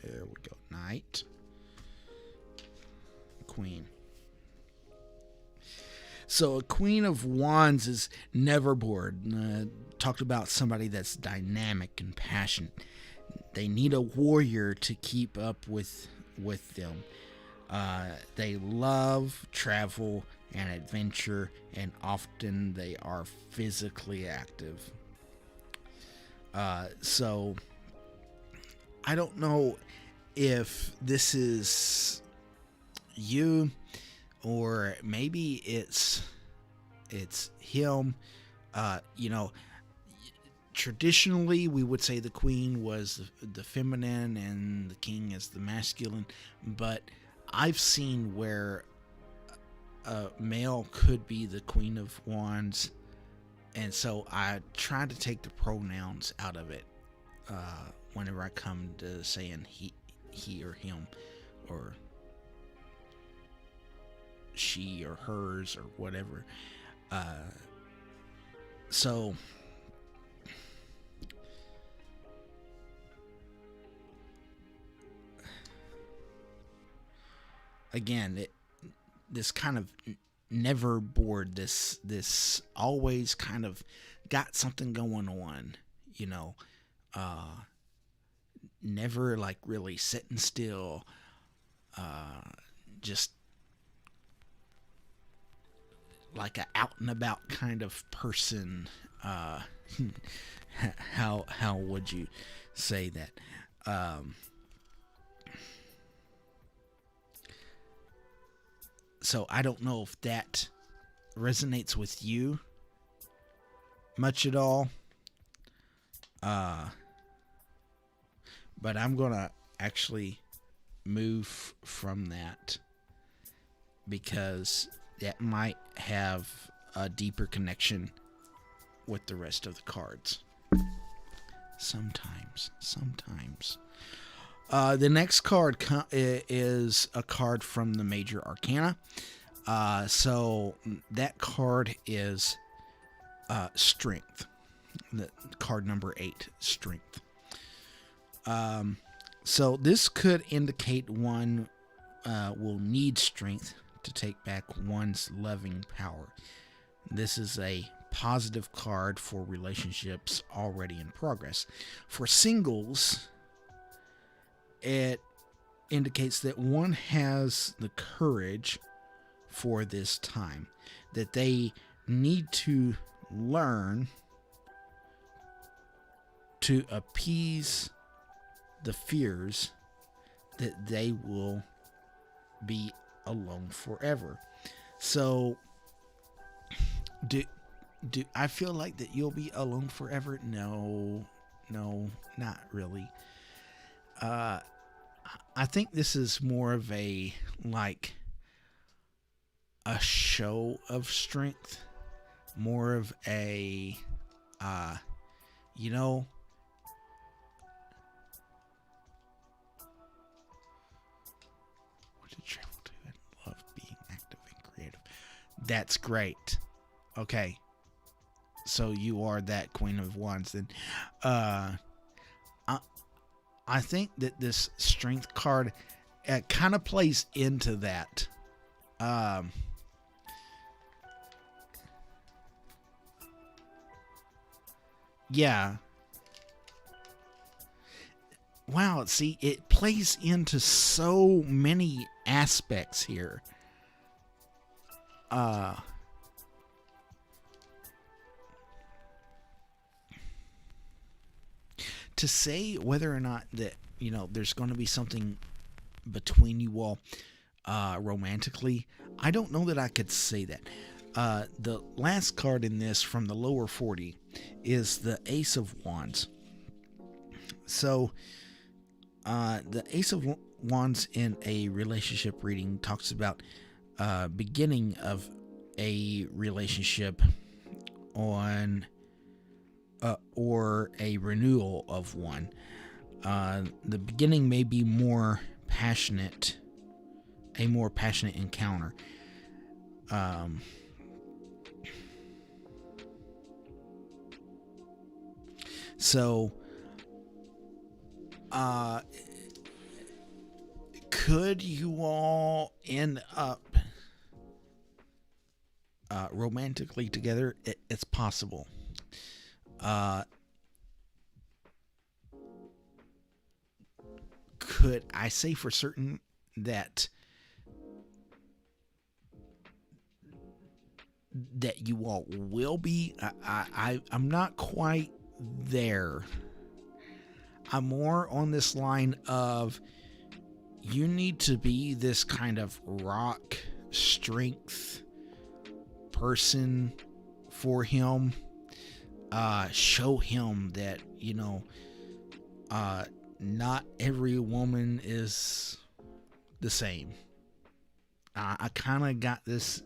There we go. Knight. Queen. So a Queen of Wands is never bored. Talked about somebody that's dynamic and passionate. They need a warrior to keep up with them. They love travel and adventure, and often they are physically active. So I don't know if this is you, or maybe it's him. Traditionally, we would say the queen was the feminine and the king is the masculine, but I've seen where a male could be the Queen of Wands, and so I try to take the pronouns out of it whenever I come to saying he or him, or she or hers or whatever. So again, this kind of never bored. This always kind of got something going on, never like really sitting still, just like a out and about kind of person. How would you say that? So I don't know if that resonates with you much at all. But I'm going to actually move from that because that might have a deeper connection with the rest of the cards. Sometimes. The next card is a card from the Major Arcana. So that card is Strength. The card number 8, Strength. So this could indicate one will need strength to take back one's loving power. This is a positive card for relationships already in progress. For singles, it indicates that one has the courage for this time, that they need to learn to appease the fears that they will be alone forever. So do I feel like that you'll be alone forever? No, not really. I think this is more of a show of strength, more of a what did travel to and love being active and creative. That's great. Okay. So you are that Queen of Wands then. I think that this strength card kind of plays into that. Yeah. Wow, see, it plays into so many aspects here. To say whether or not that, there's going to be something between you all romantically, I don't know that I could say that. The last card in this from the lower 40 is the Ace of Wands. So the Ace of Wands in a relationship reading talks about beginning of a relationship on or a renewal of one. The beginning may be more passionate, a more passionate encounter. So could you all end up romantically together? It's possible. Could I say for certain that you all will be? I'm not quite there. I'm more on this line of you need to be this kind of rock strength person for him. Show him that, not every woman is the same. I kind of got this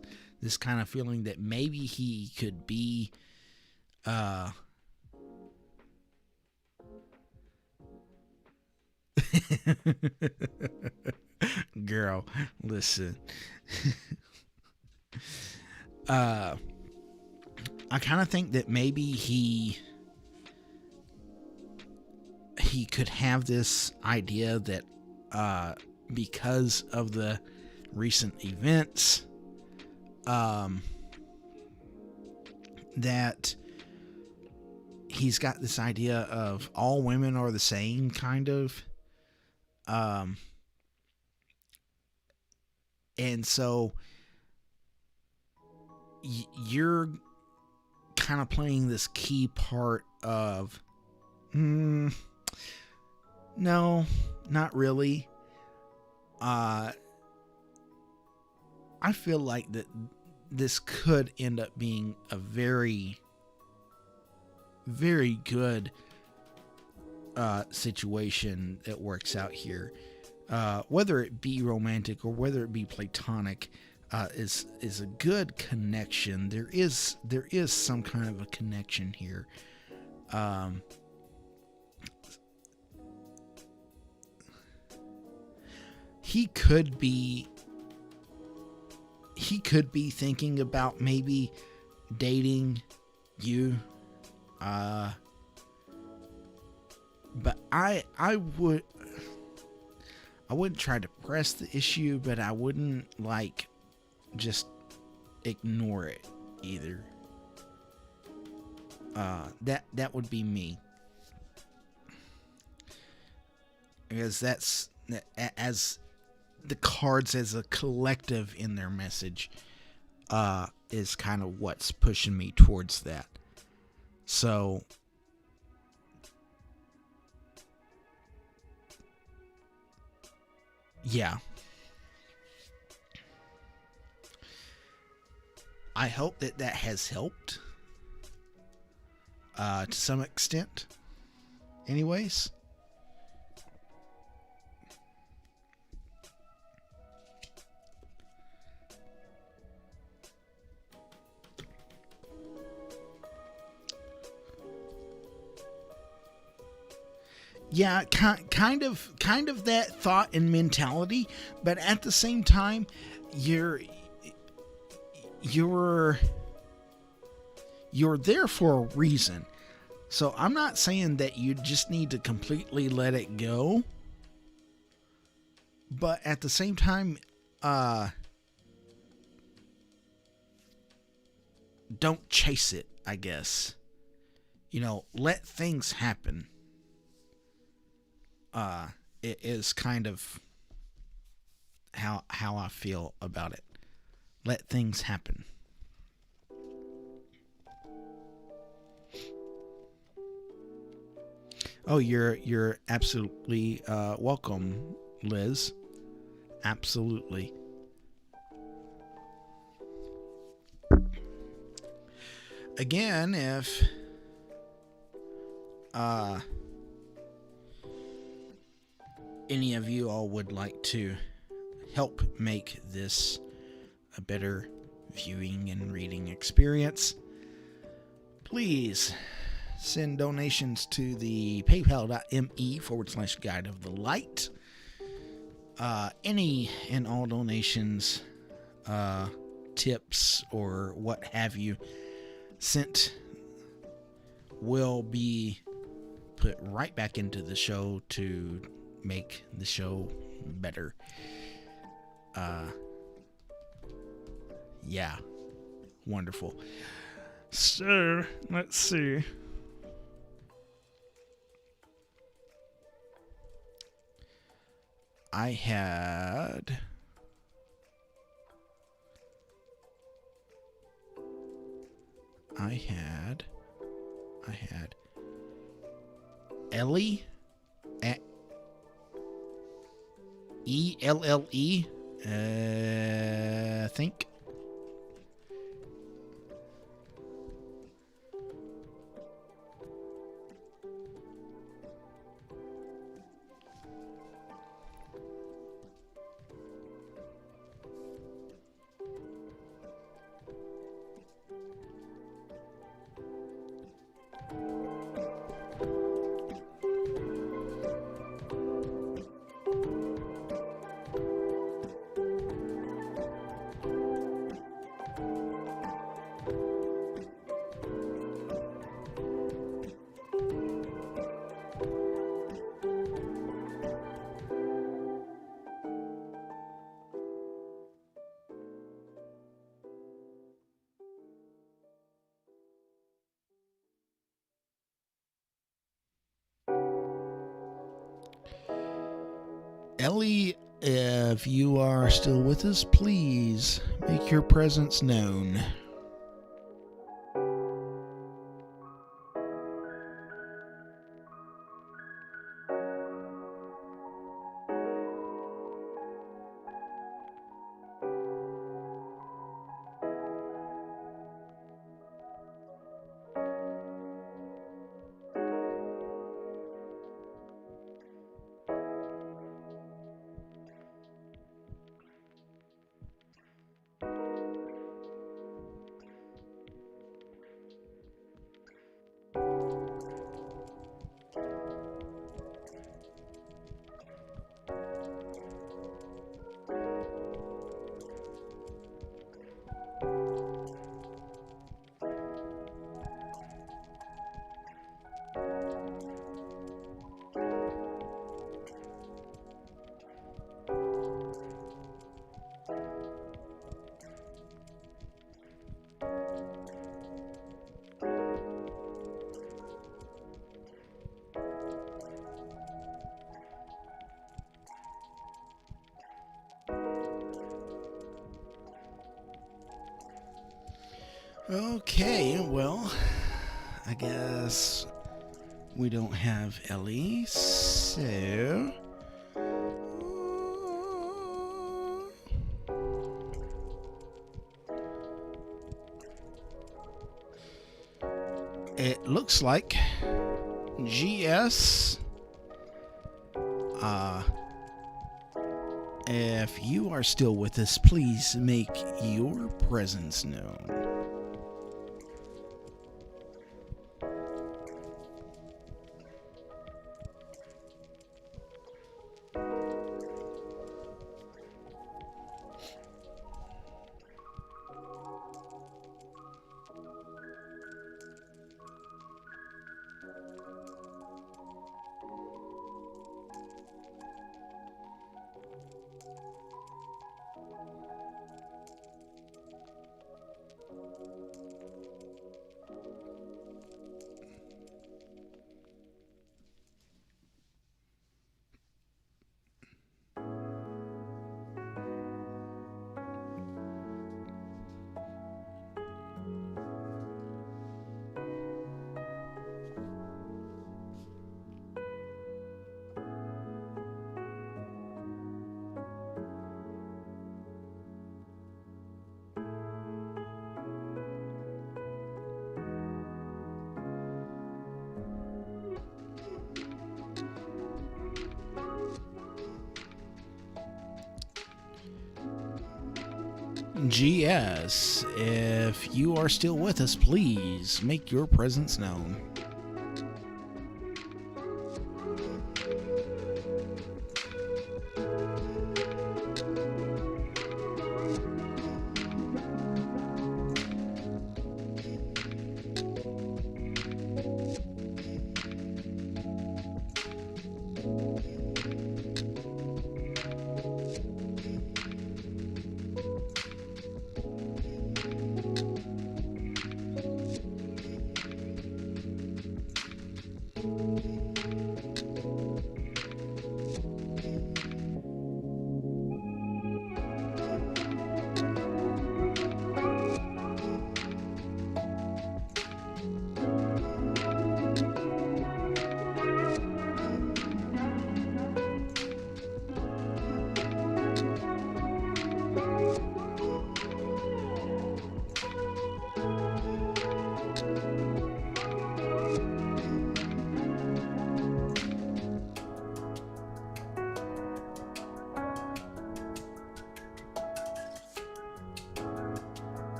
kind of feeling that maybe he could be girl, listen. I kind of think that maybe he could have this idea that because of the recent events that he's got this idea of all women are the same, kind of. And so you're kind of playing this key part of, no, not really. I feel like that this could end up being a very, very good situation that works out here. Whether it be romantic or whether it be platonic, is a good connection. There is some kind of a connection here. He could be thinking about maybe dating you, but I wouldn't try to press the issue, but I wouldn't like just ignore it either. That would be me, because that's as the cards as a collective in their message is kind of what's pushing me towards that. So yeah, I hope that has helped to some extent. Anyways, yeah, kind of that thought and mentality, but at the same time, you're there for a reason. So I'm not saying that you just need to completely let it go, but at the same time, don't chase it, I guess. Let things happen. It is kind of how I feel about it. Let things happen. Oh, you're absolutely welcome, Liz. Absolutely. Again, if any of you all would like to help make this a better viewing and reading experience, please send donations to the paypal.me/Guide of the Light. Any and all donations, tips, or what have you sent will be put right back into the show to make the show better. Yeah, wonderful. So let's see. I had Ellie at ELLE, I think. Ellie, if you are still with us, please make your presence known. Okay, well, I guess we don't have Ellie, so it looks like GS, if you are still with us, please make your presence known. GS, if you are still with us, please make your presence known.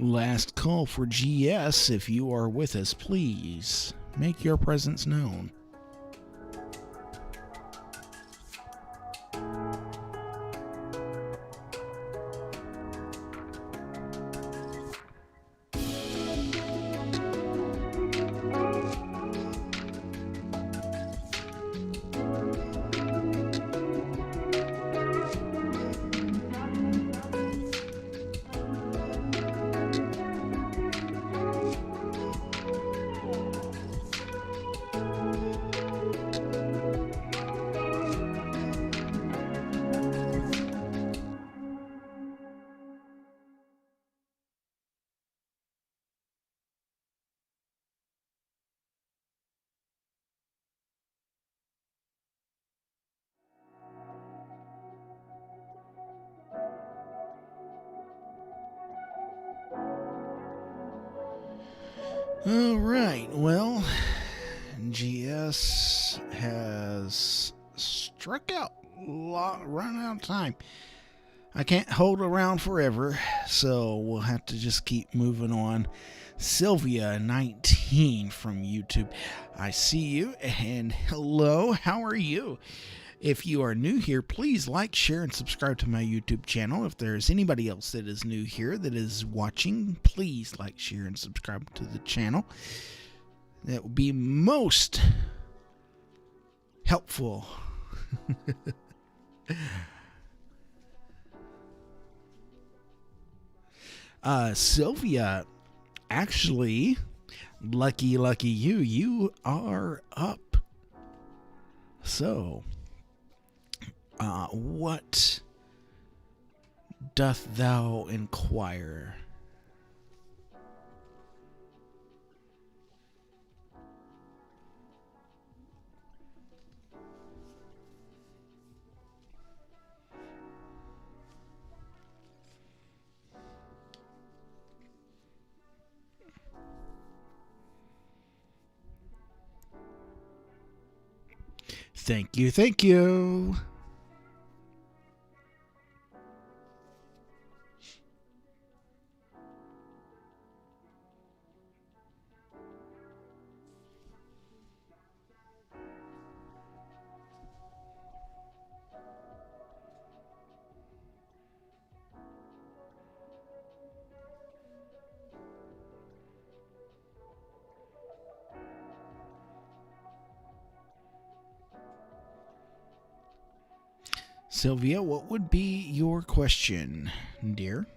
Last call for GS. If you are with us, please make your presence known. All right, well, GS has struck out, run out of time. I can't hold around forever, so we'll have to just keep moving on. Sylvia 19 from YouTube, I see you, and hello, how are you? If you are new here, please like, share, and subscribe to my YouTube channel. If there's anybody else that is new here that is watching, please like, share, and subscribe to the channel. That would be most helpful. Sylvia, actually, lucky you are up. So, what doth thou inquire? Thank you, thank you. Sylvia, what would be your question, dear?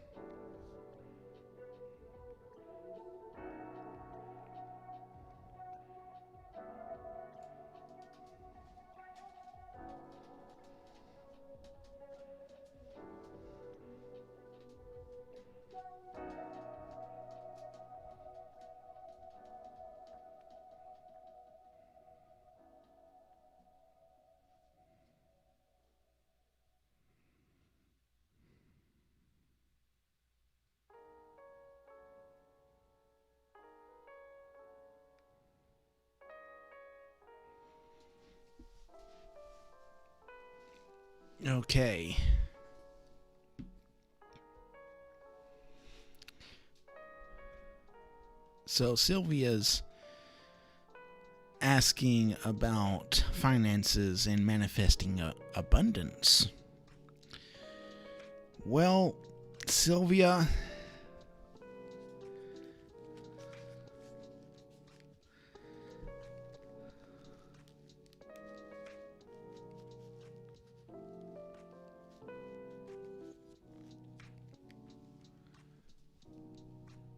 Okay. So Sylvia's asking about finances and manifesting abundance. Well, Sylvia,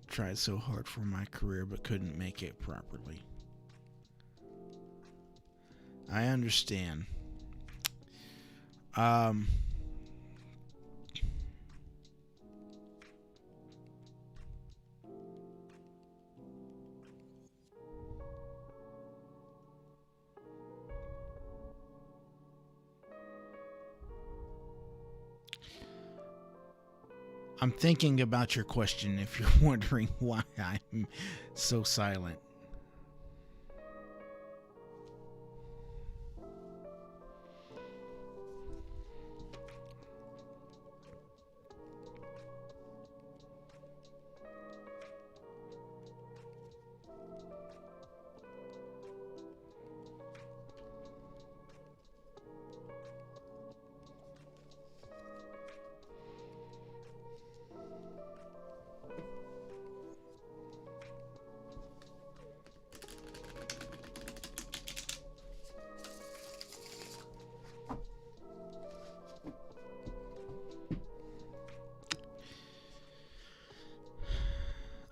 tried so hard for my career but couldn't make it properly. I understand. I'm thinking about your question if you're wondering why I'm so silent.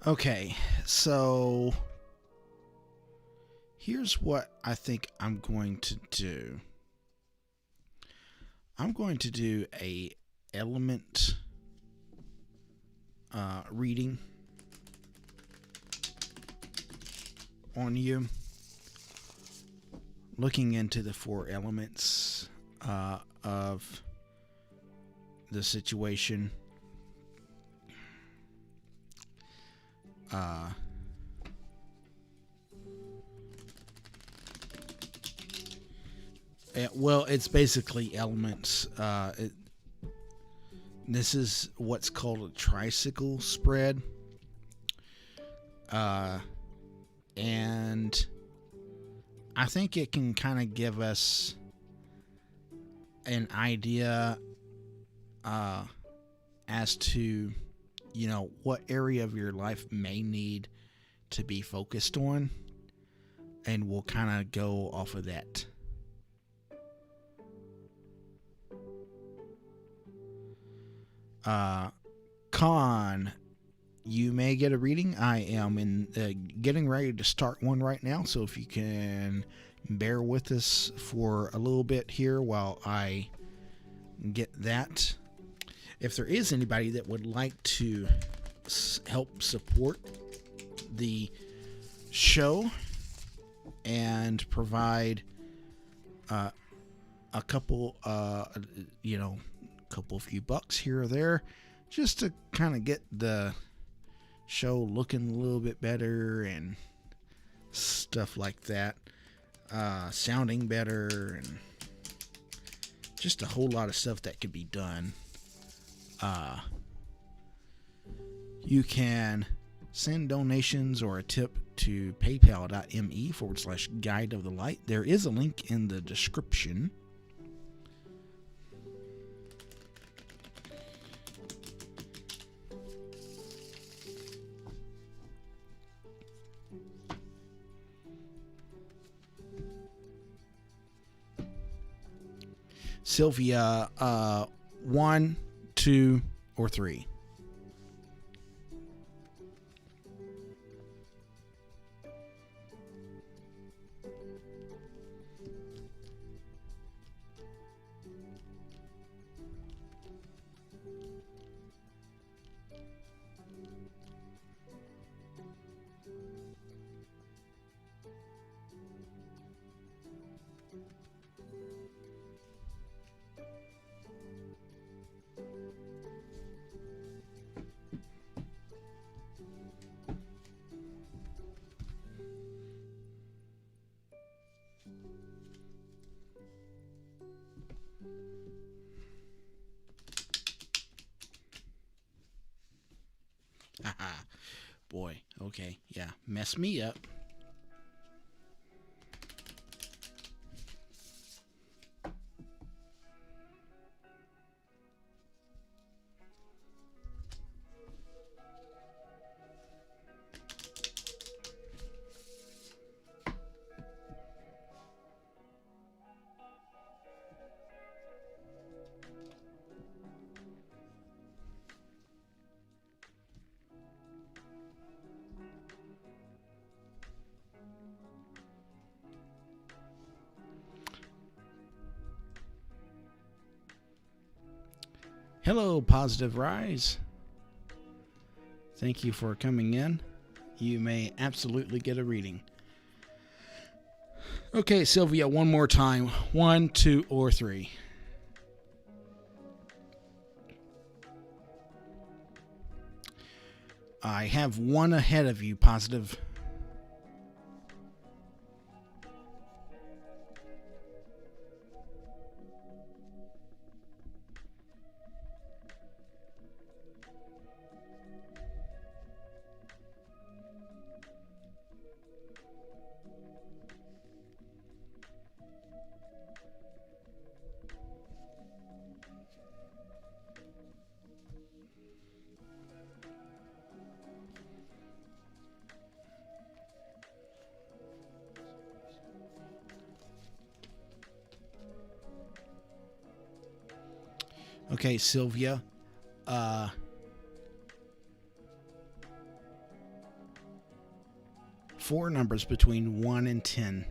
Okay, so here's what I think I'm going to do. I'm going to do a element reading on you, looking into the 4 elements of the situation. Well, it's basically elements. This is what's called a tricycle spread. And I think it can kind of give us an idea as to, what area of your life may need to be focused on. And we'll kind of go off of that. Con, you may get a reading. I am getting ready to start one right now, so if you can bear with us for a little bit here while I get that. if there is anybody that would like to help support the show and provide a couple, few bucks here or there, just to kind of get the show looking a little bit better and stuff like that, sounding better, and just a whole lot of stuff that could be done. You can send donations or a tip to paypal.me/Guide of the Light. There is a link in the description. Sylvia, 1, 2, or 3? Boy, okay, yeah, mess me up. Hello, Positive Rise. Thank you for coming in. You may absolutely get a reading. Okay, Sylvia, one more time. 1, 2, or 3? I have one ahead of you, Positive. Okay, Sylvia. 4 numbers between 1 and 10.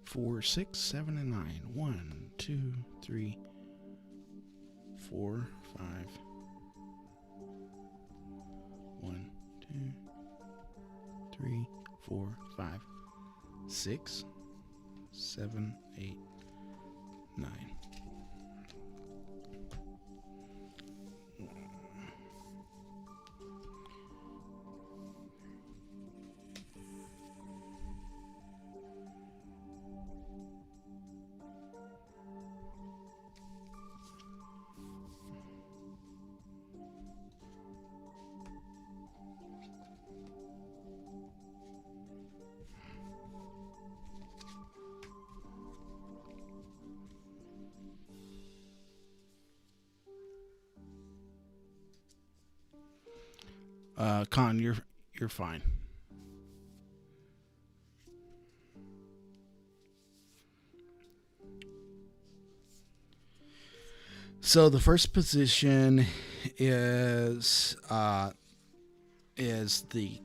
Four, 6, 7, and 9. 1, 2, 3, 4, 5. 1, 2, 3, 4, 5, 6, 7, 8, 9. Con, you're fine. So the first position is the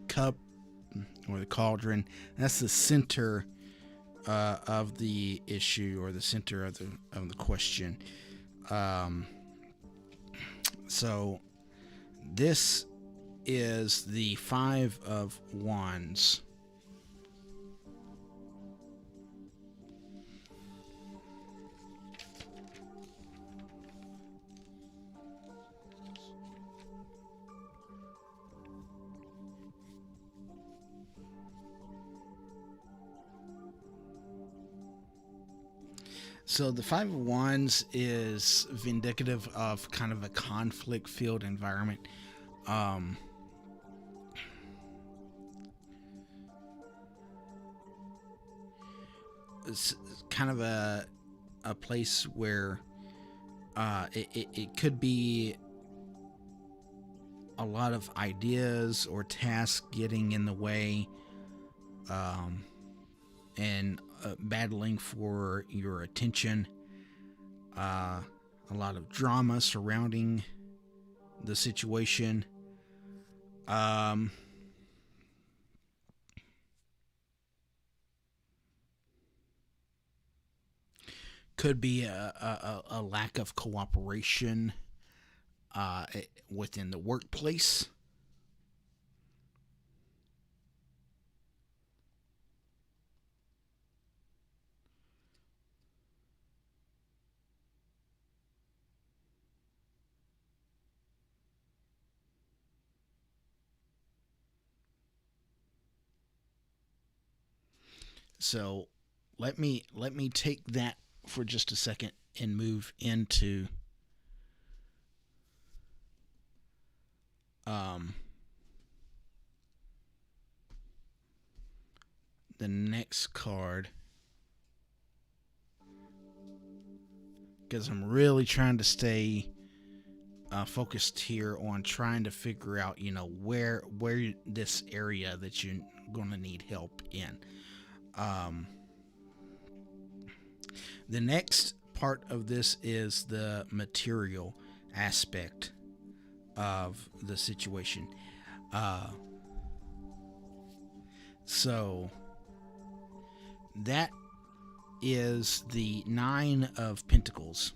cup or the cauldron. That's the center of the issue, or the center of the question. So this is the Five of Wands. So the Five of Wands is vindicative of kind of a conflict-filled environment. It's kind of a place where it could be a lot of ideas or tasks getting in the way, and battling for your attention. A lot of drama surrounding the situation. Could be a lack of cooperation within the workplace. So let me take that for just a second and move into the next card, because I'm really trying to stay focused here on trying to figure out, where this area that you're going to need help in. The next part of this is the material aspect of the situation. So that is the Nine of Pentacles.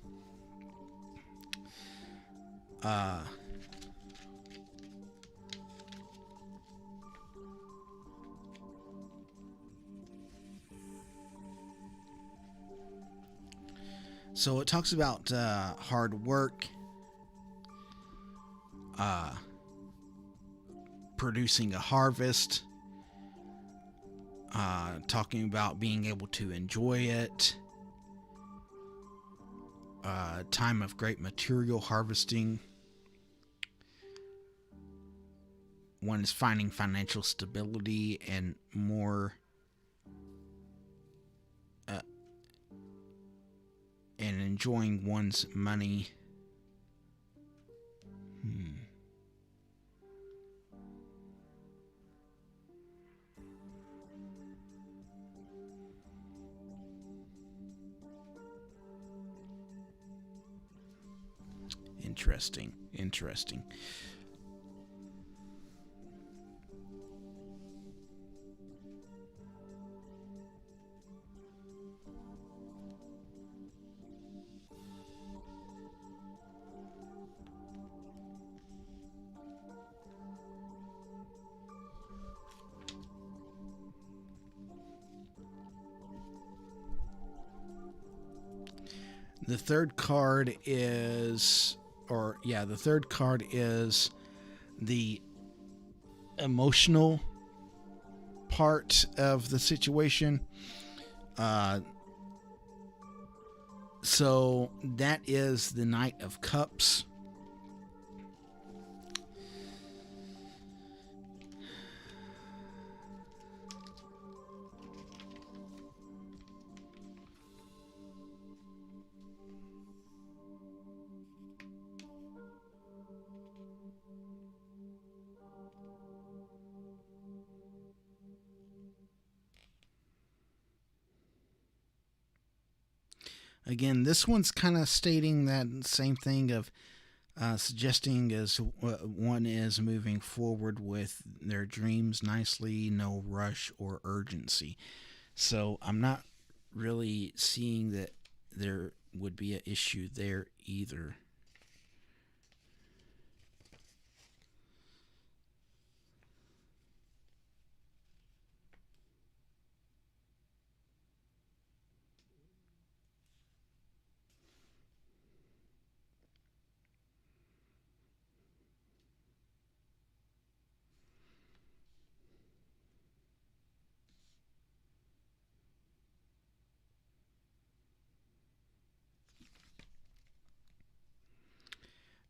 So it talks about hard work, producing a harvest, talking about being able to enjoy it, time of great material harvesting. One is finding financial stability and more, and enjoying one's money. Interesting. The third card is the emotional part of the situation. So that is the Knight of Cups. Again, this one's kind of stating that same thing of suggesting as one is moving forward with their dreams nicely, no rush or urgency. So I'm not really seeing that there would be an issue there either.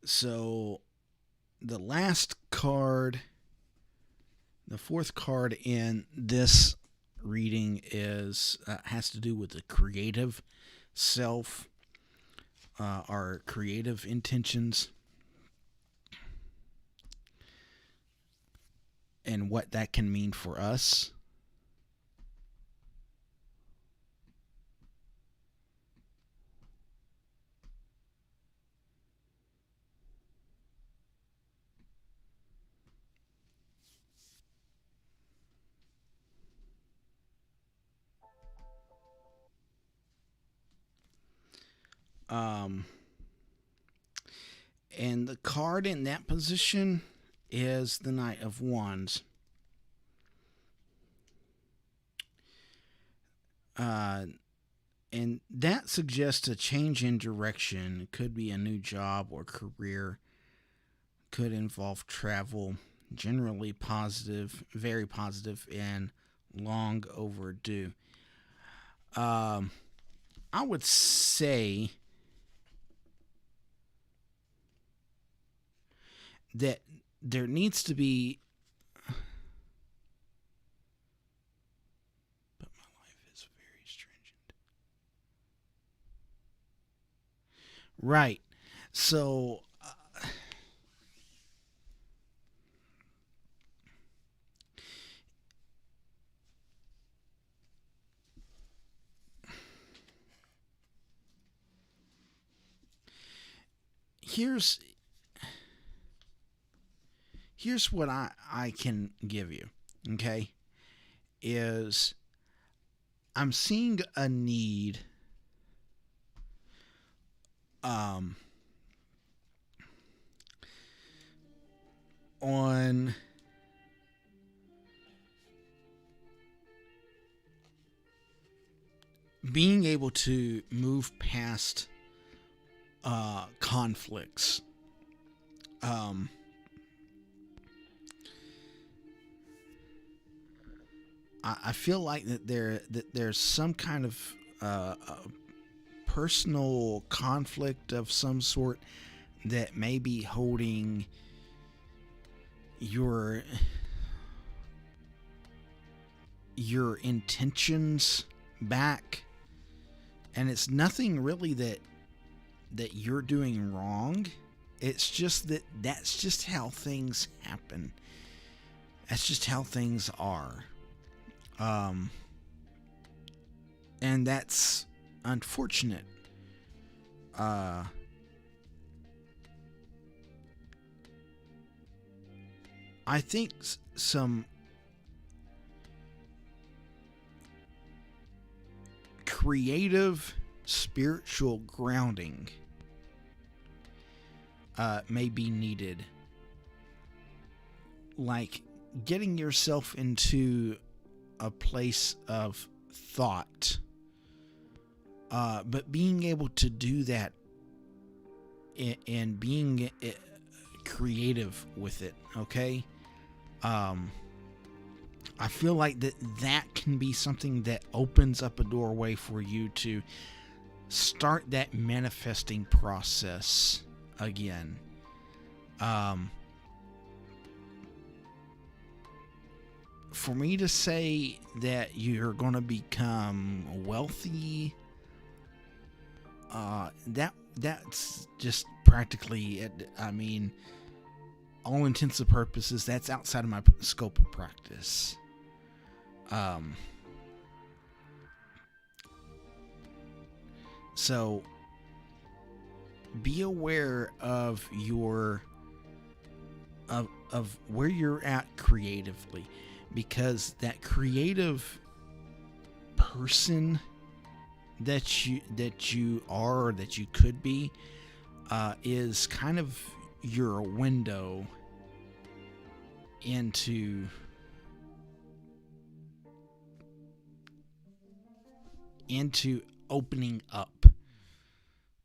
So the last card, the fourth card in this reading is has to do with the creative self, our creative intentions, and what that can mean for us. Um, and the card in that position is the Knight of Wands. And that suggests a change in direction. It could be a new job or career. Could involve travel. Generally positive, very positive, and long overdue. I would say that there needs to be. But my life is very stringent. Right. So. Here's what I can give you, okay, is I'm seeing a need on being able to move past conflicts. I feel like that there's some kind of personal conflict of some sort that may be holding your intentions back, and it's nothing really that you're doing wrong. It's just that's just how things happen. That's just how things are. And that's unfortunate. I think some creative spiritual grounding may be needed. Like getting yourself into a place of thought, but being able to do that and being creative with it, okay? I feel like that can be something that opens up a doorway for you to start that manifesting process again. For me to say that you're going to become wealthy, that's just practically, I mean, all intents and purposes, that's outside of my scope of practice. So be aware of your of where you're at creatively, because that creative person that you are, or that you could be, is kind of your window into opening up,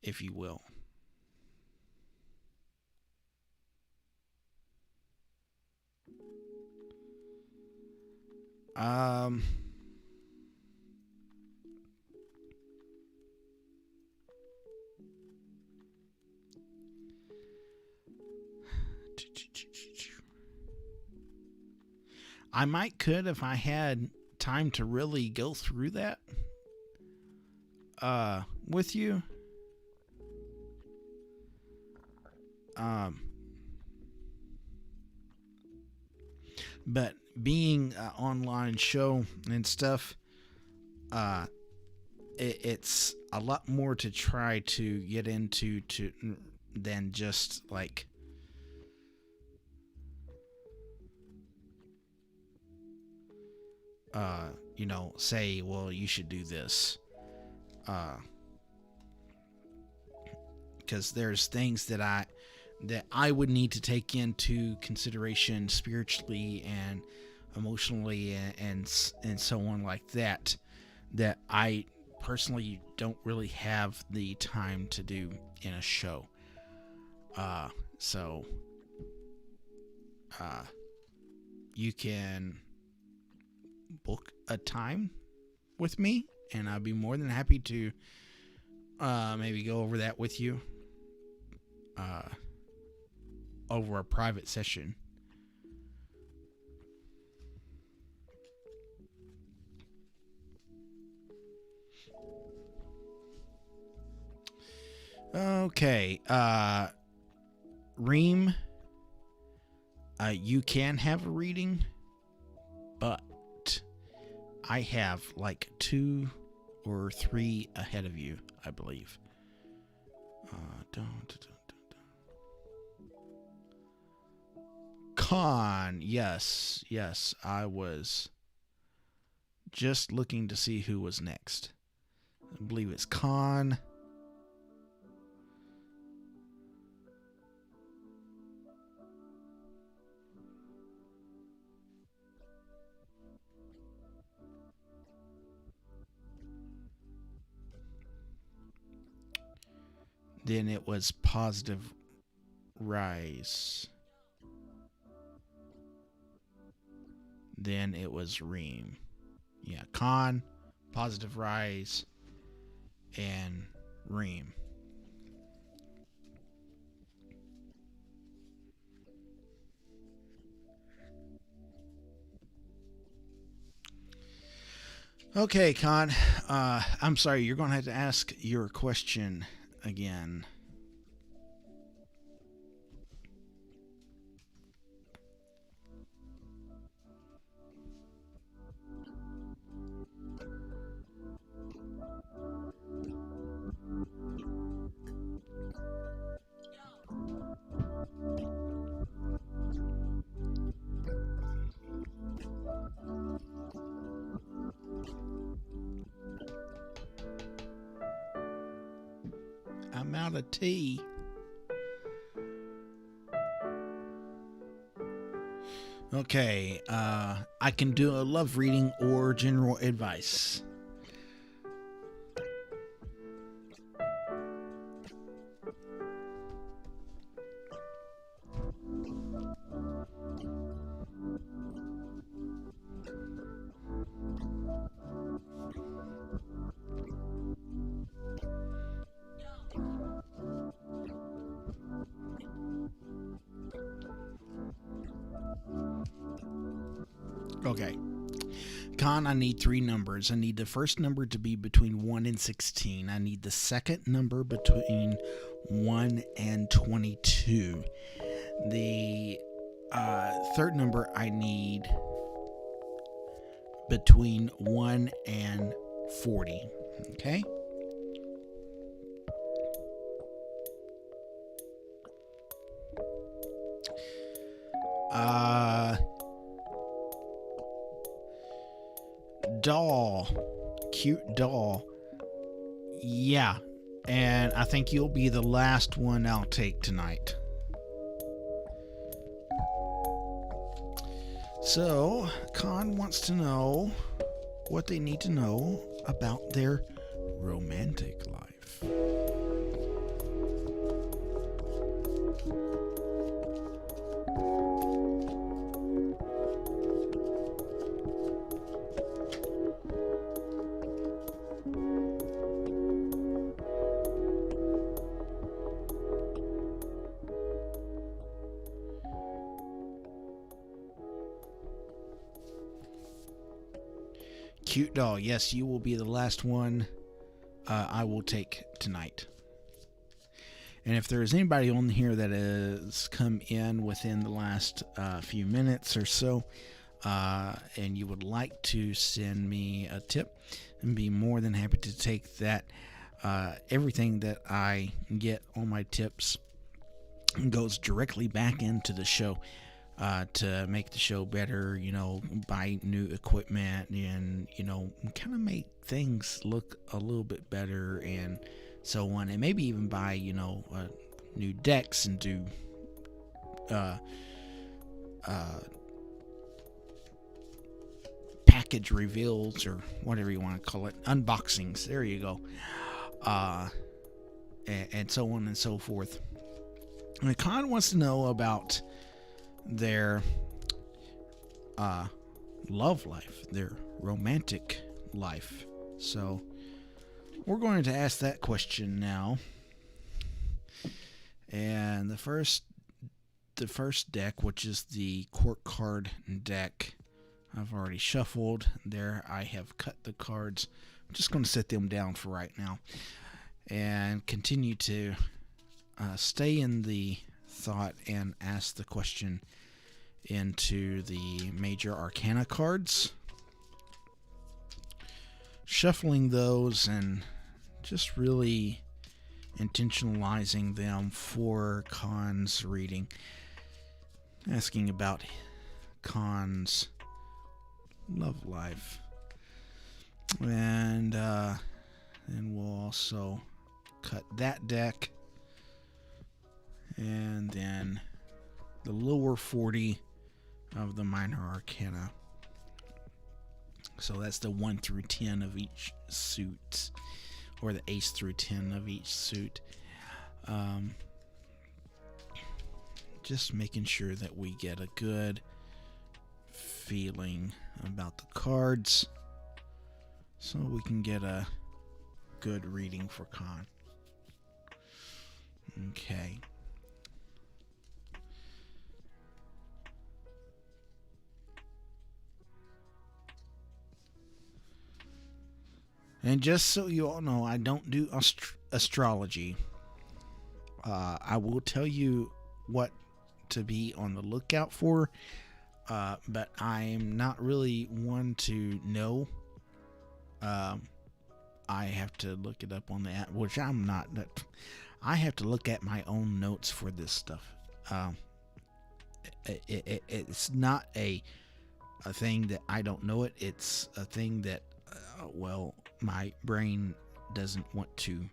if you will. I could if I had time to really go through that with you. But being an online show and stuff, it's a lot more to try to get into than just like say, well, you should do this, because there's things that I would need to take into consideration spiritually and emotionally and so on like that I personally don't really have the time to do in a show. So you can book a time with me, and I'd be more than happy to maybe go over that with you over a private session. Okay, Reem, you can have a reading, but I have like 2 or 3 ahead of you, I believe. Con, yes, I was just looking to see who was next. I believe it's Con. Then it was Positive Rise. Then it was Reem. Yeah, Con, Positive Rise, and Reem. Okay, Con. I'm sorry, you're going to have to ask your question again. I'm out of tea. Okay, I can do a love reading or general advice. Okay. Con, I need 3 numbers. I need the first number to be between 1 and 16. I need the second number between 1 and 22. The third number I need between 1 and 40. Okay? Doll. Cute doll. Yeah. And I think you'll be the last one I'll take tonight. So, Khan wants to know what they need to know about their romantic life. Cute doll. Yes, you will be the last one I will take tonight. And if there's anybody on here that has come in within the last few minutes or so, and you would like to send me a tip, I'd be more than happy to take that. Everything that I get on my tips goes directly back into the show. To make the show better, buy new equipment and, kind of make things look a little bit better and so on. And maybe even buy, new decks and do package reveals or whatever you want to call it. Unboxings. There you go. And so on and so forth. And Khan wants to know about their love life, their romantic life. So we're going to ask that question now. And the first deck, which is the court card deck, I've already shuffled. There I have cut the cards. I'm just going to set them down for right now and continue to stay in the thought and ask the question into the major arcana cards, shuffling those and just really intentionalizing them for Khan's reading, asking about Khan's love life. And then we'll also cut that deck, and then the lower 40 of the minor arcana. So that's the 1 through 10 of each suit, or the ace through 10 of each suit. Just making sure that we get a good feeling about the cards so we can get a good reading for Khan. Okay. And just so you all know, I don't do astrology. I will tell you what to be on the lookout for, but I'm not really one to know. I have to look it up on the app, which I'm not. I have to look at my own notes for this stuff. It's not a thing that I don't know it. It's a thing that, my brain doesn't want to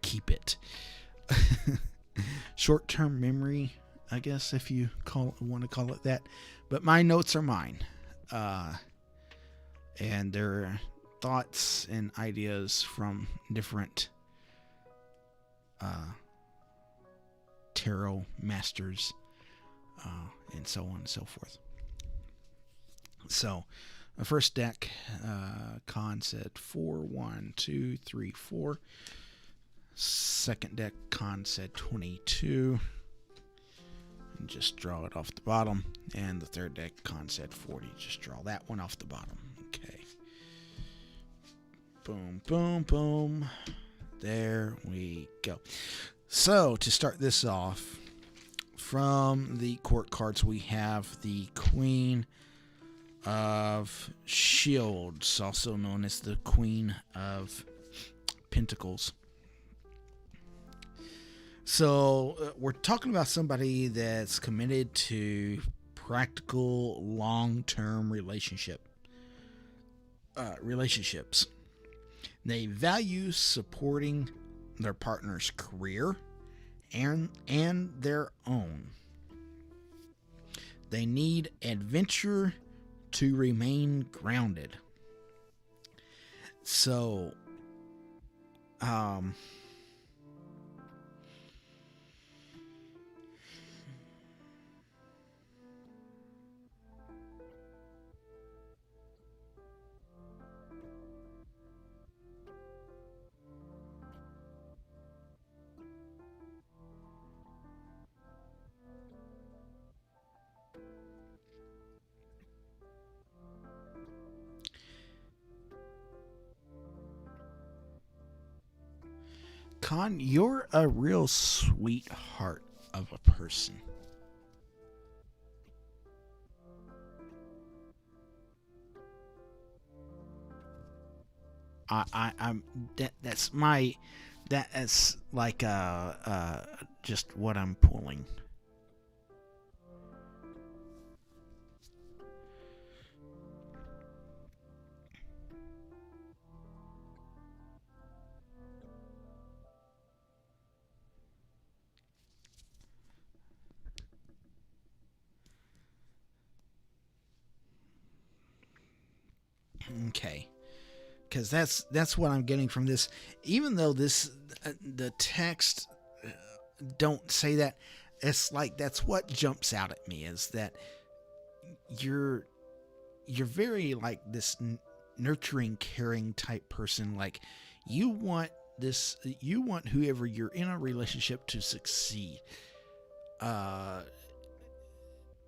keep it. Short-term memory, I guess, if you want to call it that. But my notes are mine. And they're thoughts and ideas from different tarot masters, and so on and so forth. So, the first deck, Khan said 4, 1, 2, 3, 4. Second deck, Khan said 22. And just draw it off the bottom. And the third deck, Khan said 40. Just draw that one off the bottom. Okay. Boom, boom, boom. There we go. So, to start this off, from the court cards, we have the Queen of Shields, also known as the Queen of Pentacles. So we're talking about somebody that's committed to practical long-term relationships. They value supporting their partner's career and their own. They need adventure to remain grounded. So, um, Con, you're a real sweetheart of a person. I'm that's my that's like just what I'm pulling. Okay, because that's what I'm getting from this. Even though this the text don't say that, it's like that's what jumps out at me is that you're you're very like this nurturing, caring type person. Like you want you want whoever you're in a relationship to succeed. Uh,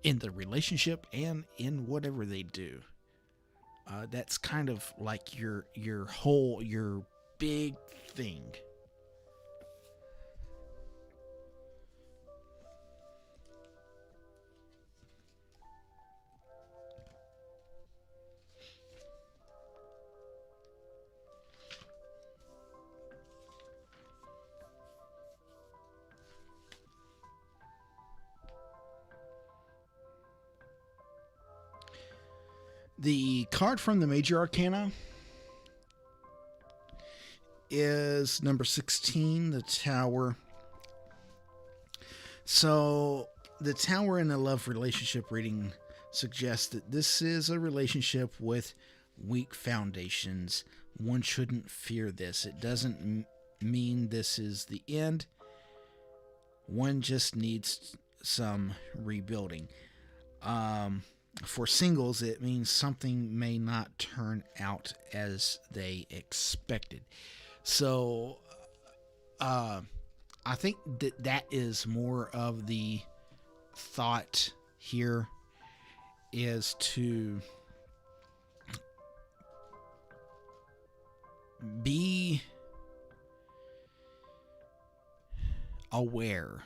in the relationship and in whatever they do. That's kind of like your big thing. The card from the Major Arcana is number 16, the Tower. So, the Tower in a love relationship reading suggests that this is a relationship with weak foundations. One shouldn't fear this. It doesn't mean this is the end. One just needs some rebuilding. For singles, it means something may not turn out as they expected. So, I think that is more of the thought here is to be aware.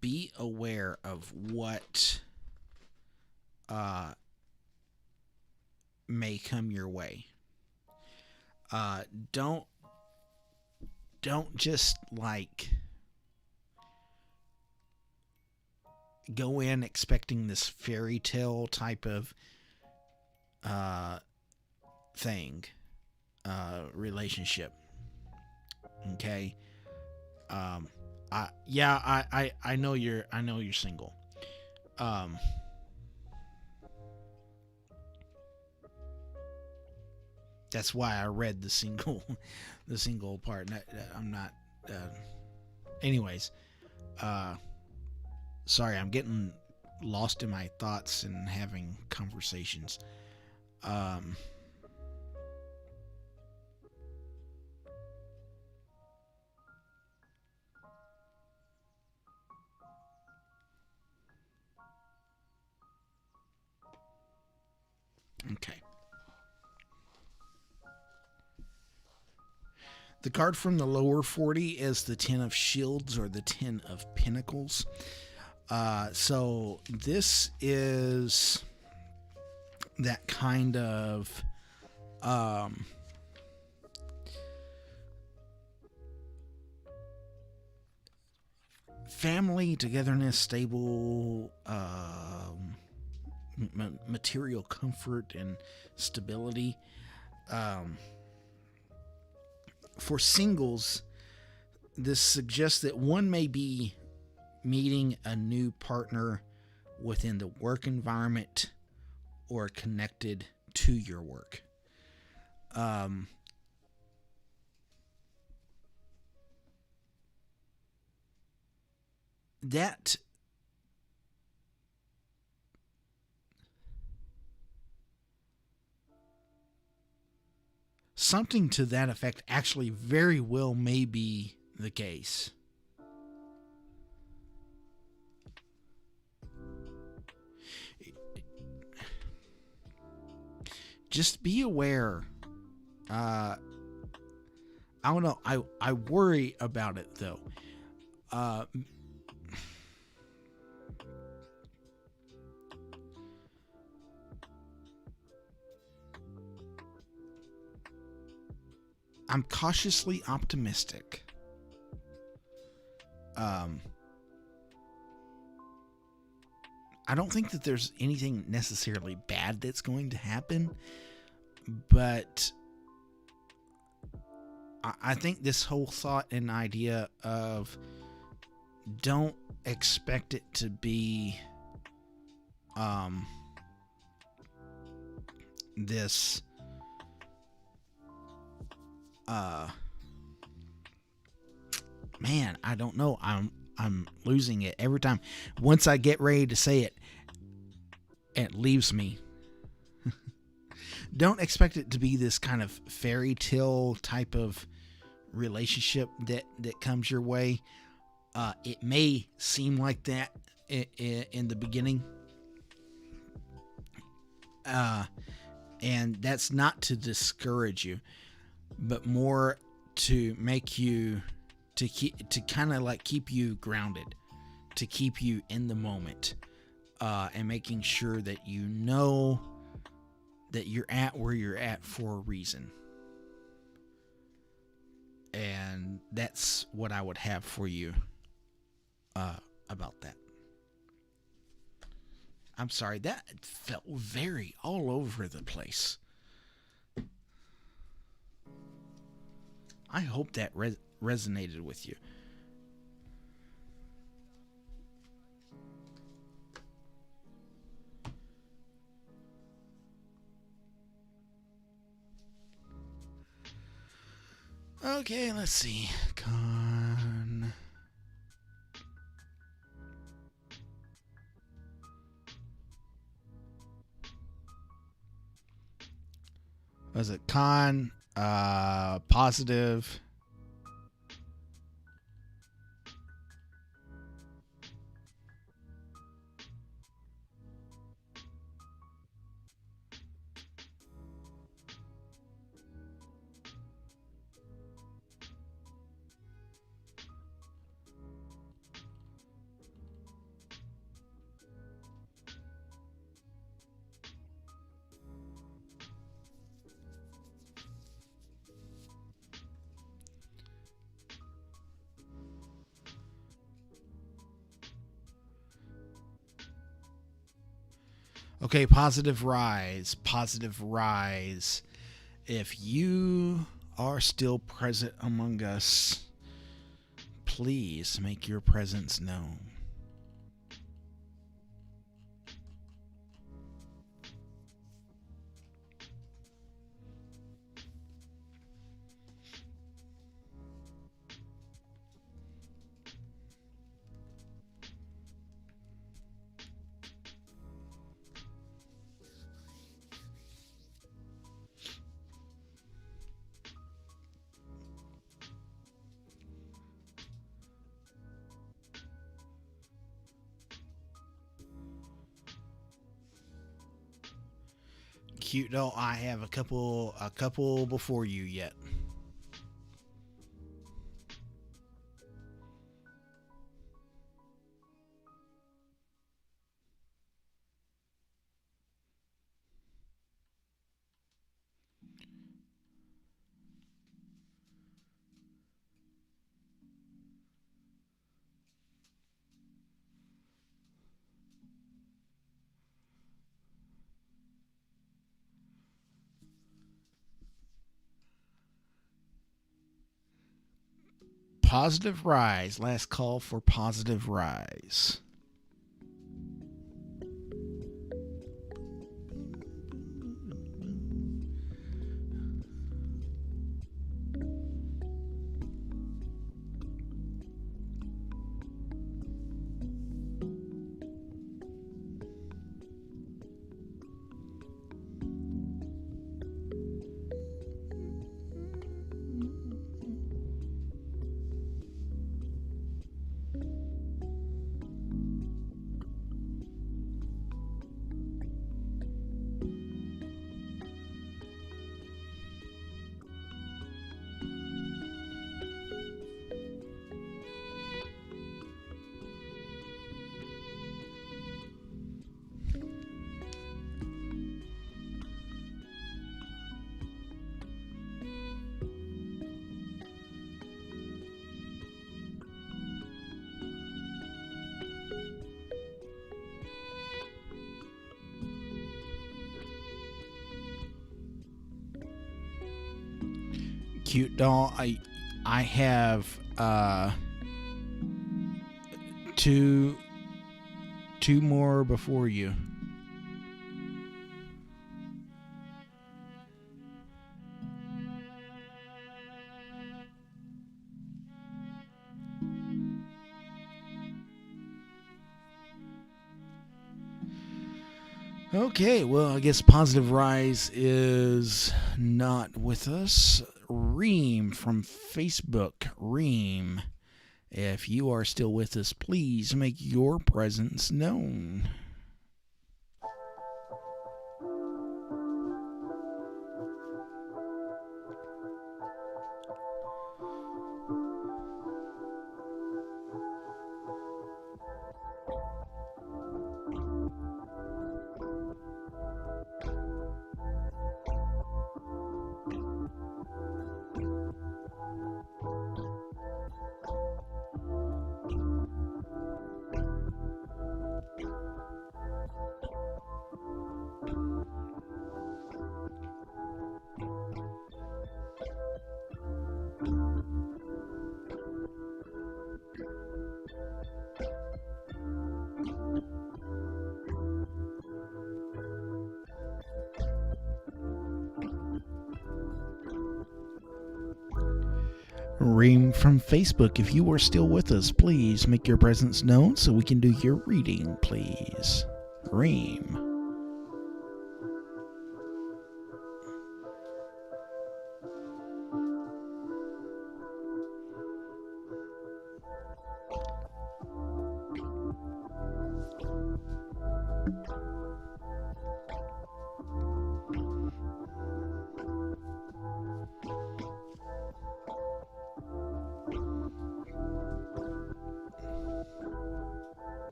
Be aware of what may come your way. Uh, don't don't just like go in expecting this fairy tale type of uh, thing, relationship. Okay. I know you're single. Um, that's why I read the single, the single part. I'm not. Anyways, uh, sorry, I'm getting lost in my thoughts and having conversations. Um, okay. The card from the lower 40 is the 10 of Shields or the 10 of Pentacles. So this is that kind of Um, Family, togetherness, stable, material comfort, and stability. Um, for singles, this suggests that one may be meeting a new partner within the work environment or connected to your work. Um, that something to that effect actually very well may be the case. Just be aware. I don't know. I worry about it though. Uh, I'm cautiously optimistic. Um, I don't think that there's anything necessarily bad that's going to happen, but I think this whole thought and idea of don't expect it to be this man, I don't know. I'm losing it every time. Once I get ready to say it, it leaves me. Don't expect it to be this kind of fairy tale type of relationship that comes your way. It may seem like that in the beginning, and that's not to discourage you, but more to make you to kind of like keep you grounded, to keep you in the moment, and making sure that you know that you're at where you're at for a reason. And that's what I would have for you about that. I'm sorry, that felt very all over the place. I hope that resonated with you. Okay, let's see. Con. Was it con? Positive. Okay, positive rise. Positive rise. If you are still present among us, please make your presence known. Cute. No, I have a couple before you yet. Positive Rise. Last call for Positive Rise. Cute doll. I have two more before you. Okay, well, I guess Positive Rise is not with us. Reem from Facebook. Reem, if you are still with us, please make your presence known. Reem from Facebook, if you are still with us, please make your presence known so we can do your reading, please. Reem.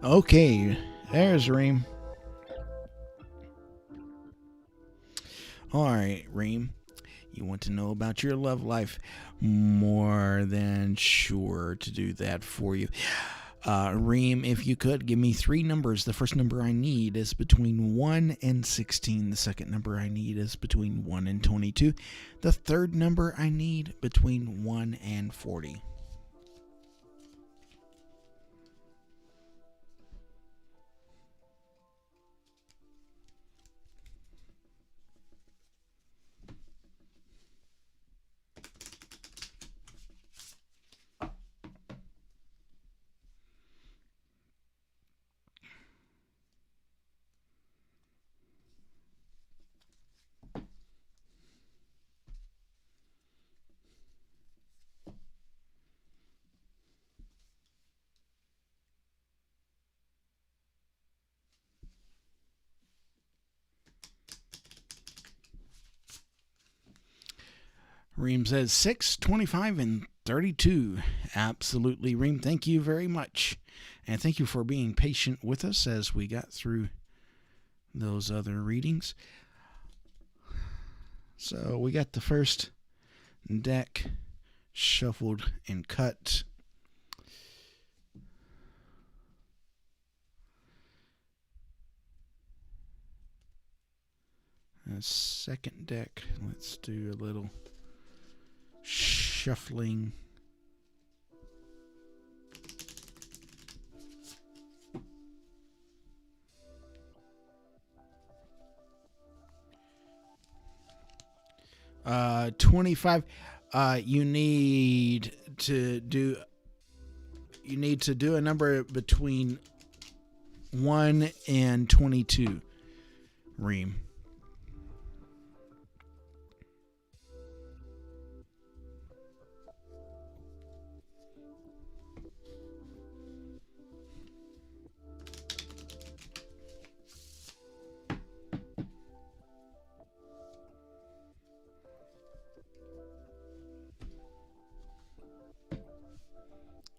Okay, there's Reem. Alright, Reem. You want to know about your love life? More than sure to do that for you. Reem, if you could, give me 3 numbers. The first number I need is between 1 and 16. The second number I need is between 1 and 22. The third number I need between 1 and 40. Reem says 6, 25, and 32. Absolutely, Reem. Thank you very much. And thank you for being patient with us as we got through those other readings. So we got the first deck shuffled and cut. The second deck, let's do a little shuffling. Uh, 25. You need to do a number between 1 and 22, Reem.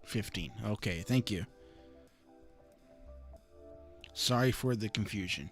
$15. Okay, thank you. Sorry for the confusion.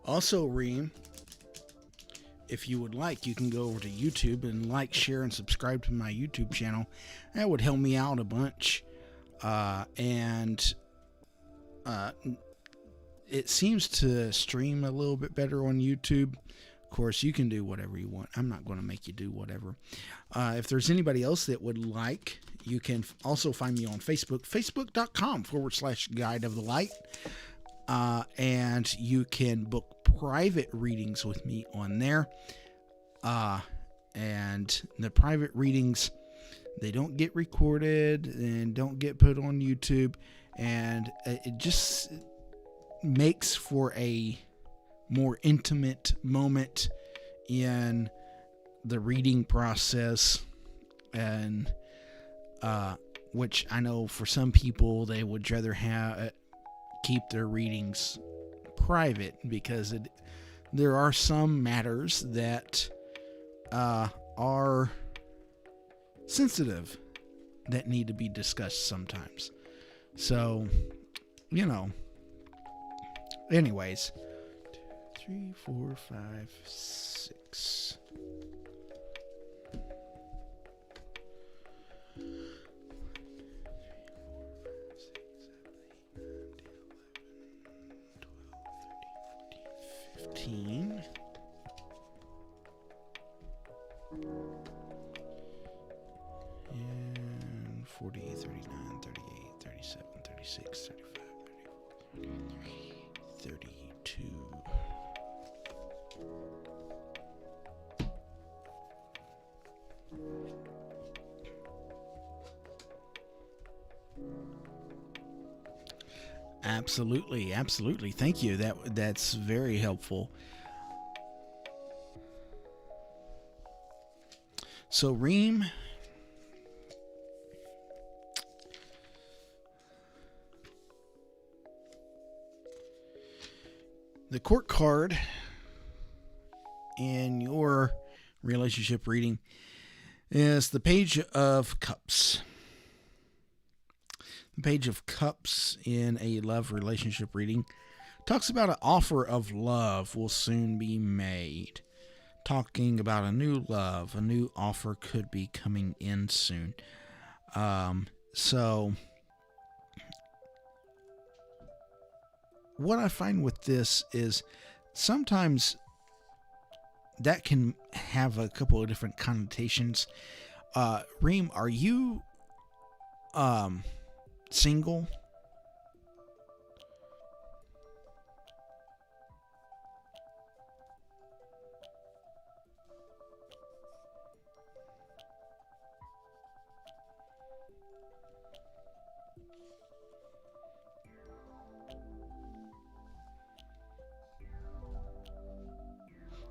Also, Reem, if you would like, you can go over to YouTube and like, share, and subscribe to my YouTube channel. That would help me out a bunch. And it seems to stream a little bit better on YouTube. Of course, you can do whatever you want. I'm not going to make you do whatever. If there's anybody else that would like, you can also find me on Facebook, facebook.com/Guide of the Light. And you can book private readings with me on there. And the private readings, they don't get recorded and don't get put on YouTube. And it just makes for a more intimate moment in the reading process. And which I know for some people, they would rather keep their readings private, because there are some matters that are sensitive that need to be discussed sometimes. So, anyways, 2, 3, 4, 5, 6. And 40, 39, 38, 37, 36, 35, 34, 33, 32. Absolutely. Thank you. That's very helpful. So, Reem, the court card in your relationship reading is the Page of Cups. The Page of Cups in a love relationship reading talks about an offer of love will soon be made. Talking about a new love, a new offer could be coming in soon. So what I find with this is sometimes that can have a couple of different connotations. Reem, are you single?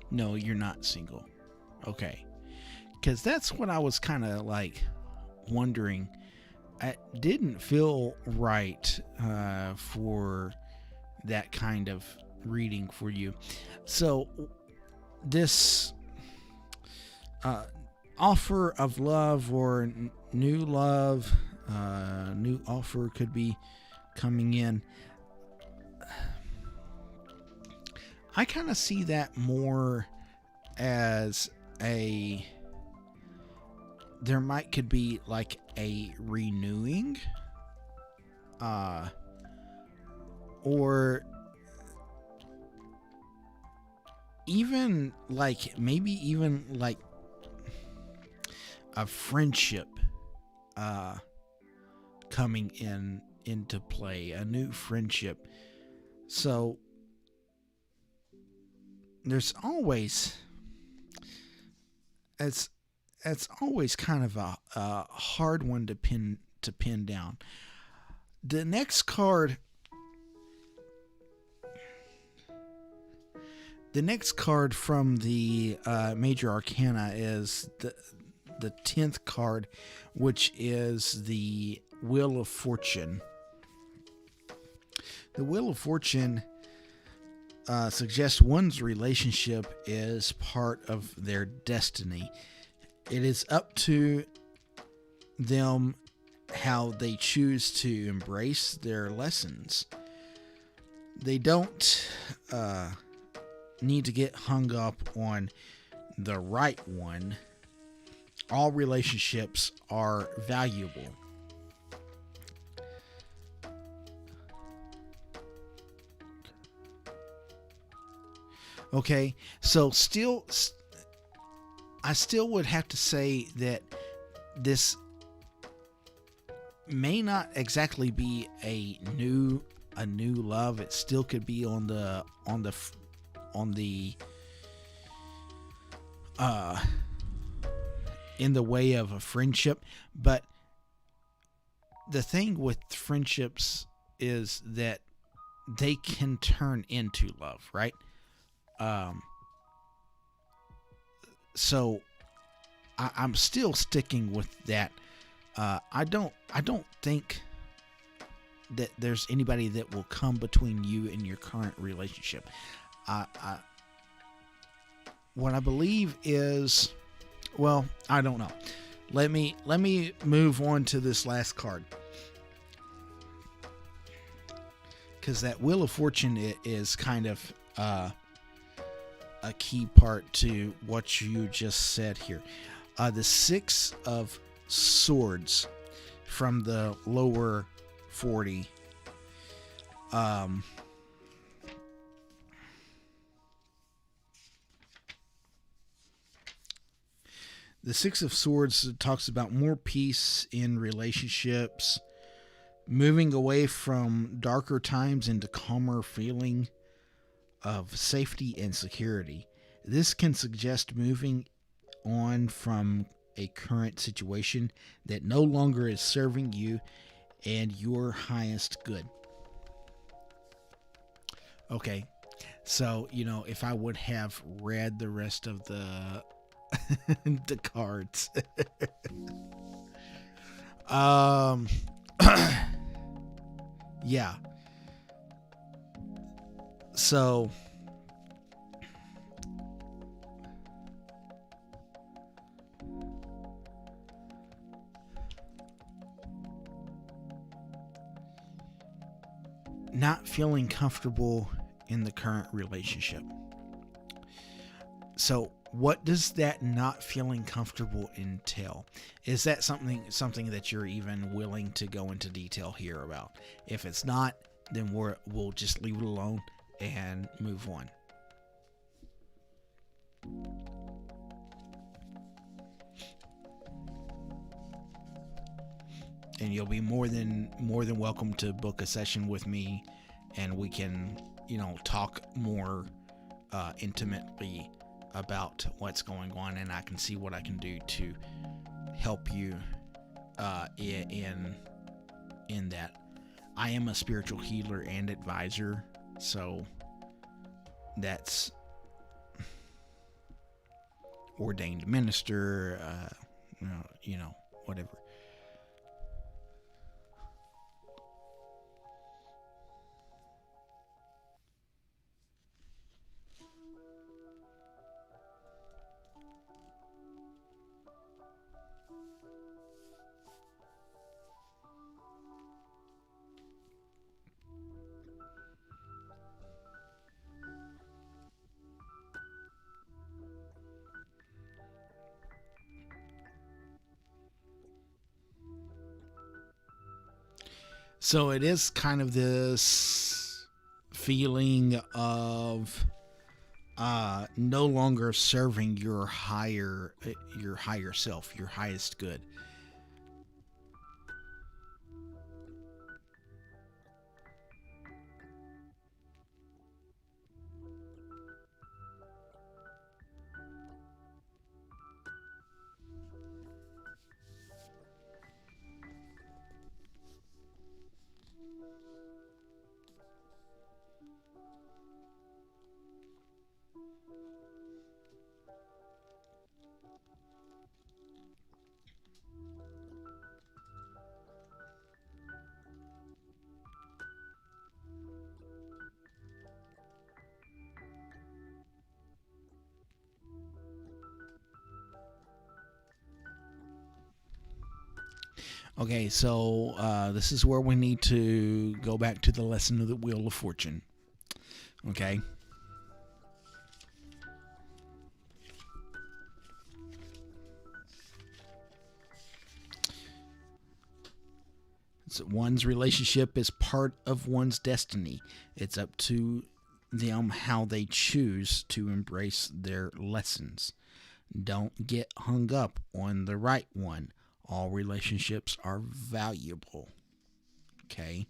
No, you're not single. Okay. Because that's what I was kind of like wondering. it didn't feel right for that kind of reading for you. So this offer of love or new love, new offer could be coming in. I kind of see that more as there could be like a renewing, or even like maybe even like a friendship coming into play, a new friendship. So there's always it's always kind of a hard one to pin down. The next card from the Major Arcana is the 10th card, which is the Wheel of Fortune. The Wheel of Fortune suggests one's relationship is part of their destiny. It is up to them how they choose to embrace their lessons. They don't need to get hung up on the right one. All relationships are valuable. Okay, so I still would have to say that this may not exactly be a new love. It still could be on the in the way of a friendship. But the thing with friendships is that they can turn into love, right? So I'm still sticking with that. I don't think that there's anybody that will come between you and your current relationship. What I believe is, well, I don't know. Let me move on to this last card, because that Wheel of Fortune is kind of a key part to what you just said here. The Six of Swords from the lower 40. The Six of Swords talks about more peace in relationships, moving away from darker times into calmer feeling of safety and security. This can suggest moving on from a current situation that no longer is serving you and your highest good. Okay, so, if I would have read the rest of the the cards. Yeah. So not feeling comfortable in the current relationship. So what does that not feeling comfortable entail? Is that something that you're even willing to go into detail here about? If it's not, then we'll just leave it alone and move on. And you'll be more than welcome to book a session with me, and we can, talk more intimately about what's going on, and I can see what I can do to help you in that. I am a spiritual healer and advisor, so that's ordained minister, whatever. So it is kind of this feeling of no longer serving your higher self, your highest good. Okay, so this is where we need to go back to the lesson of the Wheel of Fortune. Okay. So one's relationship is part of one's destiny. It's up to them how they choose to embrace their lessons. Don't get hung up on the right one. All relationships are valuable. Okay.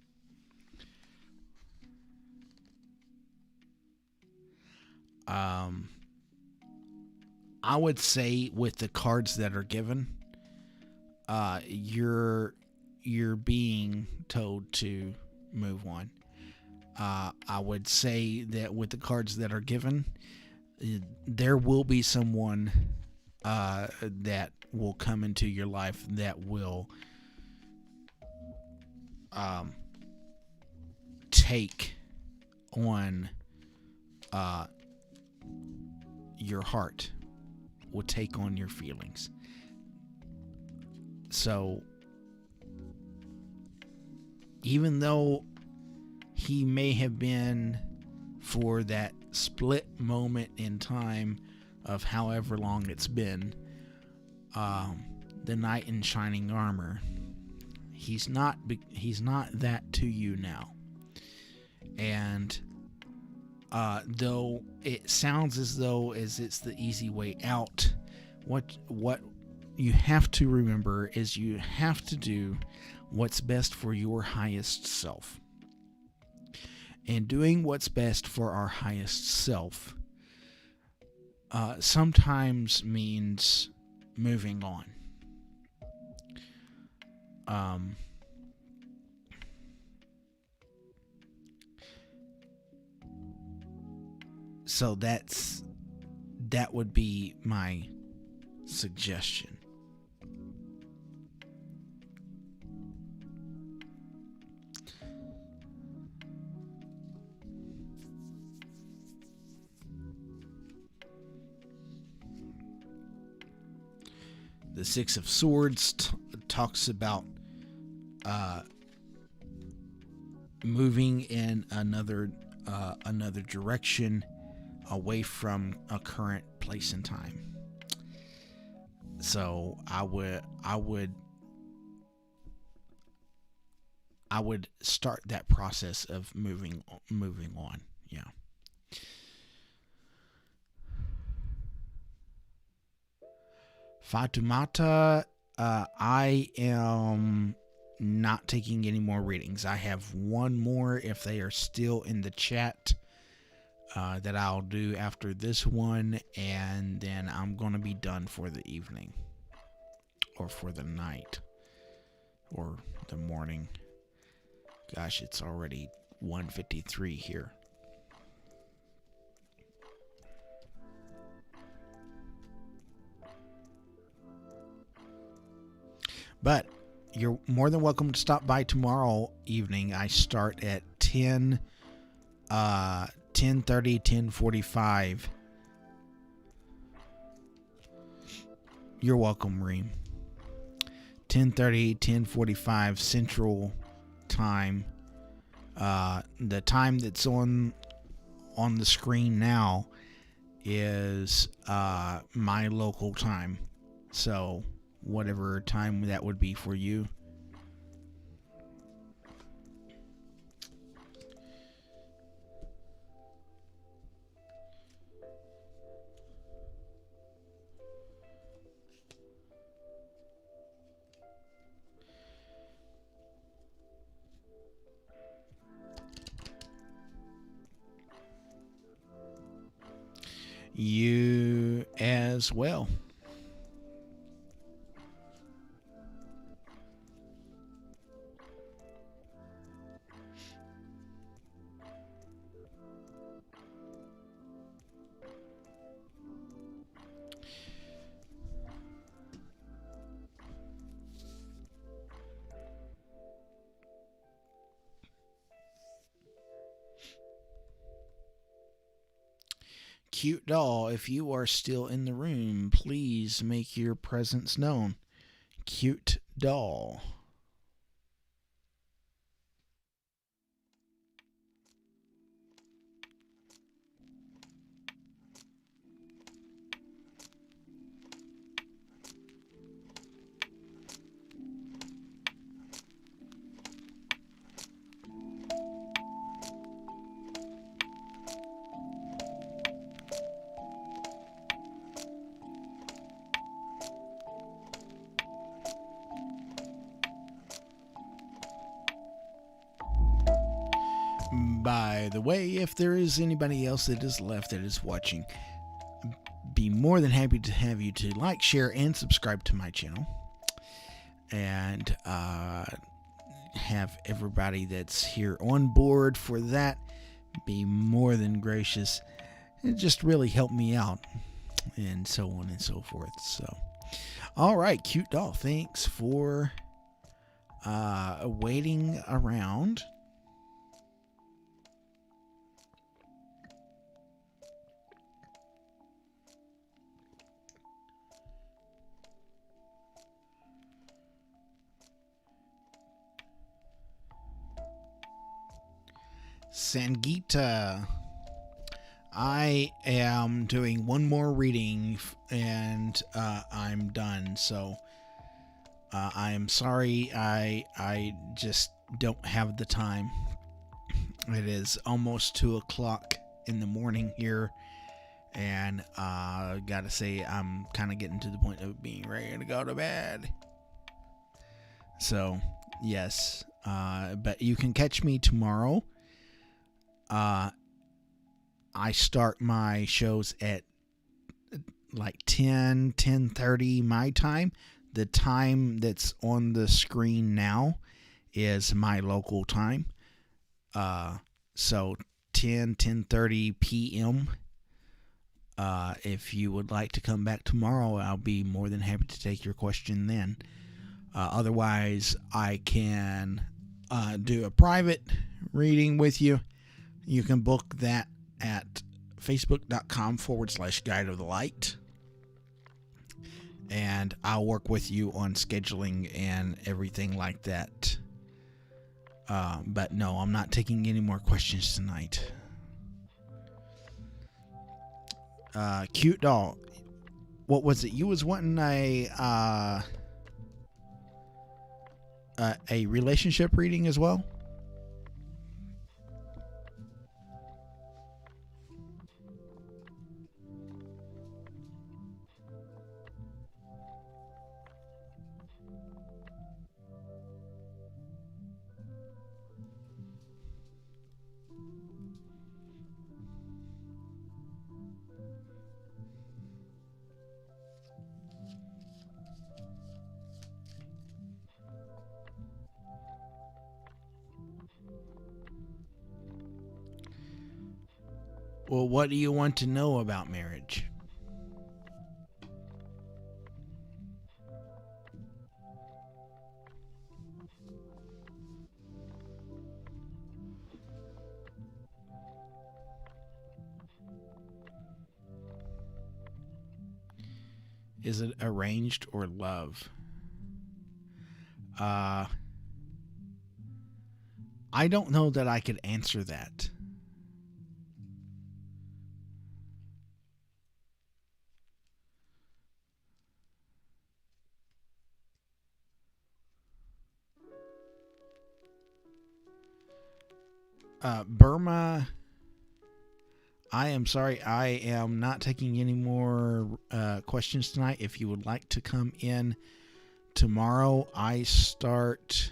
I would say with the cards that are given, you're being told to move on. I would say that with the cards that are given, there will be someone that will come into your life that will take on your heart, will take on your feelings. So even though he may have been for that split moment in time of however long it's been, the knight in shining armor, he's not that to you now. And though it sounds as though it's the easy way out, what you have to remember is you have to do what's best for your highest self. And doing what's best for our highest self sometimes means moving on. So that would be my suggestion. The Six of Swords talks about moving in another direction away from a current place and time. So I would start that process of moving on. Yeah. Fatumata, I am not taking any more readings. I have one more if they are still in the chat that I'll do after this one, and then I'm going to be done for the evening or for the night or the morning. Gosh, it's already 1:53 here. But you're more than welcome to stop by tomorrow evening. I start at 10:30, 10:45. You're welcome, Reem. 10:30, 10:45 Central Time. The time that's on the screen now is my local time. So whatever time that would be for you. You as well. Cute doll, if you are still in the room, please make your presence known. Cute doll. By the way, if there is anybody else that is left that is watching, be more than happy to have you to like, share, and subscribe to my channel. And have everybody that's here on board for that be more than gracious. It just really helped me out, and so on and so forth. So, all right, cute doll, thanks for waiting around. Sangita, I am doing one more reading and I'm done. So I am sorry. I just don't have the time. It is almost 2 o'clock in the morning here, and gotta say I'm kind of getting to the point of being ready to go to bed. So yes, but you can catch me tomorrow. I start my shows at like 10:30 my time. The time that's on the screen now is my local time. So 10:30 p.m. If you would like to come back tomorrow, I'll be more than happy to take your question then. Otherwise, I can do a private reading with you. You can book that at facebook.com/Guide of the Light. And I'll work with you on scheduling and everything like that. But no, I'm not taking any more questions tonight. Cute doll. What was it? You was wanting a relationship reading as well? Well, what do you want to know about marriage? Is it arranged or love? I don't know that I could answer that. Burma, I am sorry. I am not taking any more questions tonight. If you would like to come in tomorrow, I start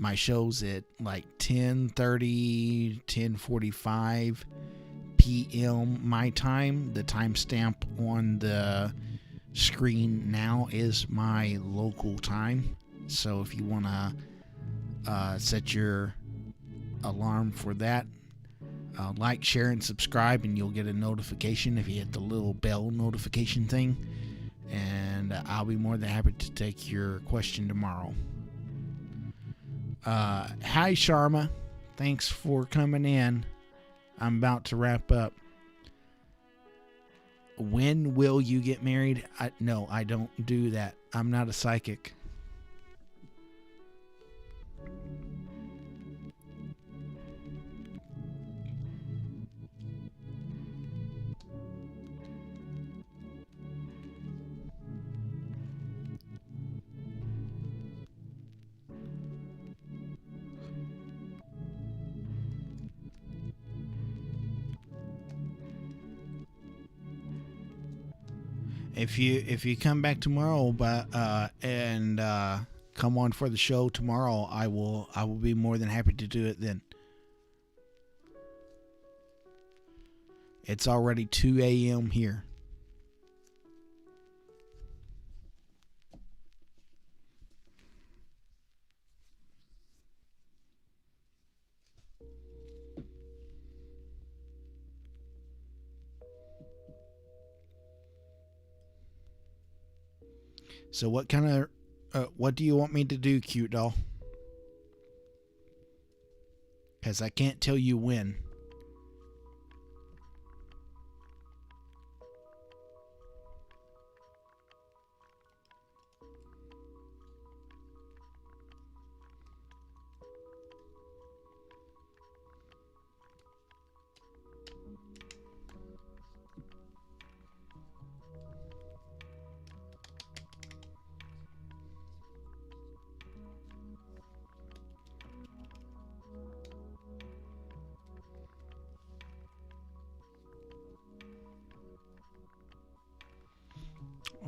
my show's at like 10:30, 10:45 p.m. my time. The timestamp on the screen now is my local time. So if you want to set your alarm for that, like, share, and subscribe, and you'll get a notification if you hit the little bell notification thing. And I'll be more than happy to take your question tomorrow. Hi, Sharma. Thanks for coming in. I'm about to wrap up. When will you get married? No, I don't do that. I'm not a psychic. If you come back tomorrow, and come on for the show tomorrow, I will be more than happy to do it then. It's already 2 a.m. here. So what do you want me to do, cute doll? Because I can't tell you when.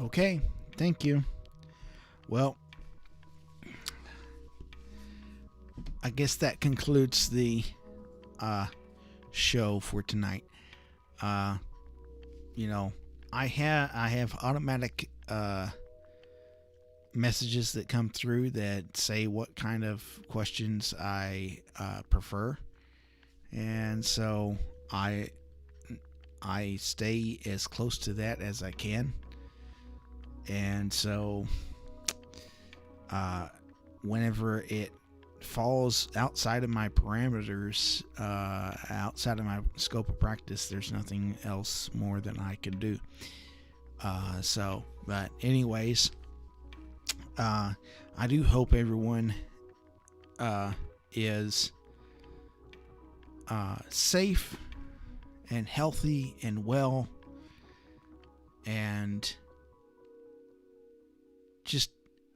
Okay, thank you. Well, I guess that concludes the show for tonight. I have automatic messages that come through that say what kind of questions I prefer, and so I stay as close to that as I can. And so whenever it falls outside of my parameters, outside of my scope of practice, there's nothing else more than I can do. But anyways, I do hope everyone is safe and healthy and well, and just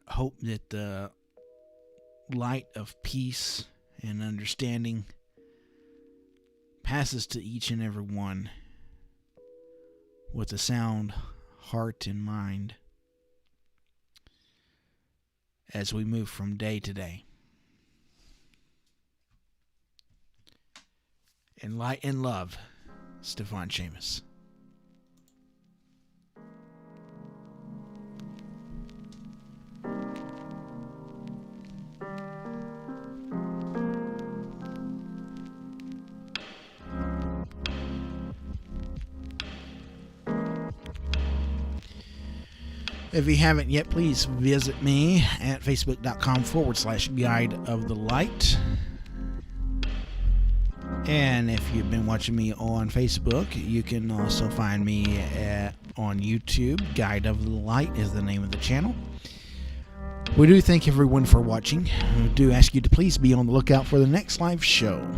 hope that the light of peace and understanding passes to each and every one with a sound heart and mind as we move from day to day. In light and love, Stíofán Séamus. If you haven't yet, please visit me at facebook.com/Guide of the Light. And if you've been watching me on Facebook, you can also find me on YouTube. Guide of the Light is the name of the channel. We do thank everyone for watching. We do ask you to please be on the lookout for the next live show.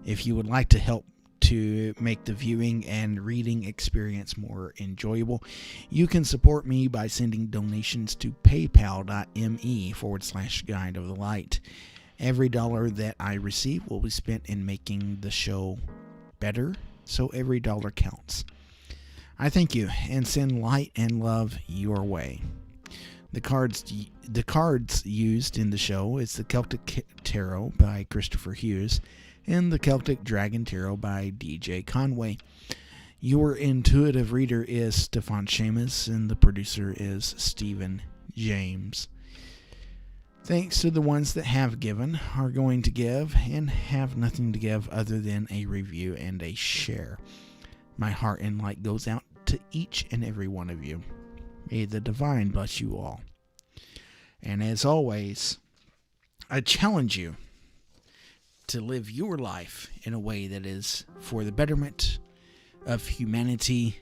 If you would like to help to make the viewing and reading experience more enjoyable, you can support me by sending donations to paypal.me/Guide of the Light. Every dollar that I receive will be spent in making the show better, so every dollar counts. I thank you and send light and love your way. The cards used in the show is the Celtic Tarot by Christopher Hughes and the Celtic Dragon Tarot by DJ Conway. Your intuitive reader is Stíofán Séamus, and the producer is Stephen James. Thanks to the ones that have given, are going to give, and have nothing to give other than a review and a share. My heart and light goes out to each and every one of you. May the divine bless you all. And as always, I challenge you to live your life in a way that is for the betterment of humanity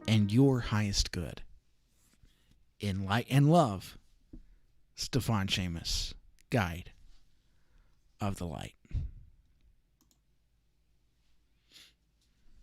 and your highest good. In light and love, Stíofán Séamus, Guide of the Light.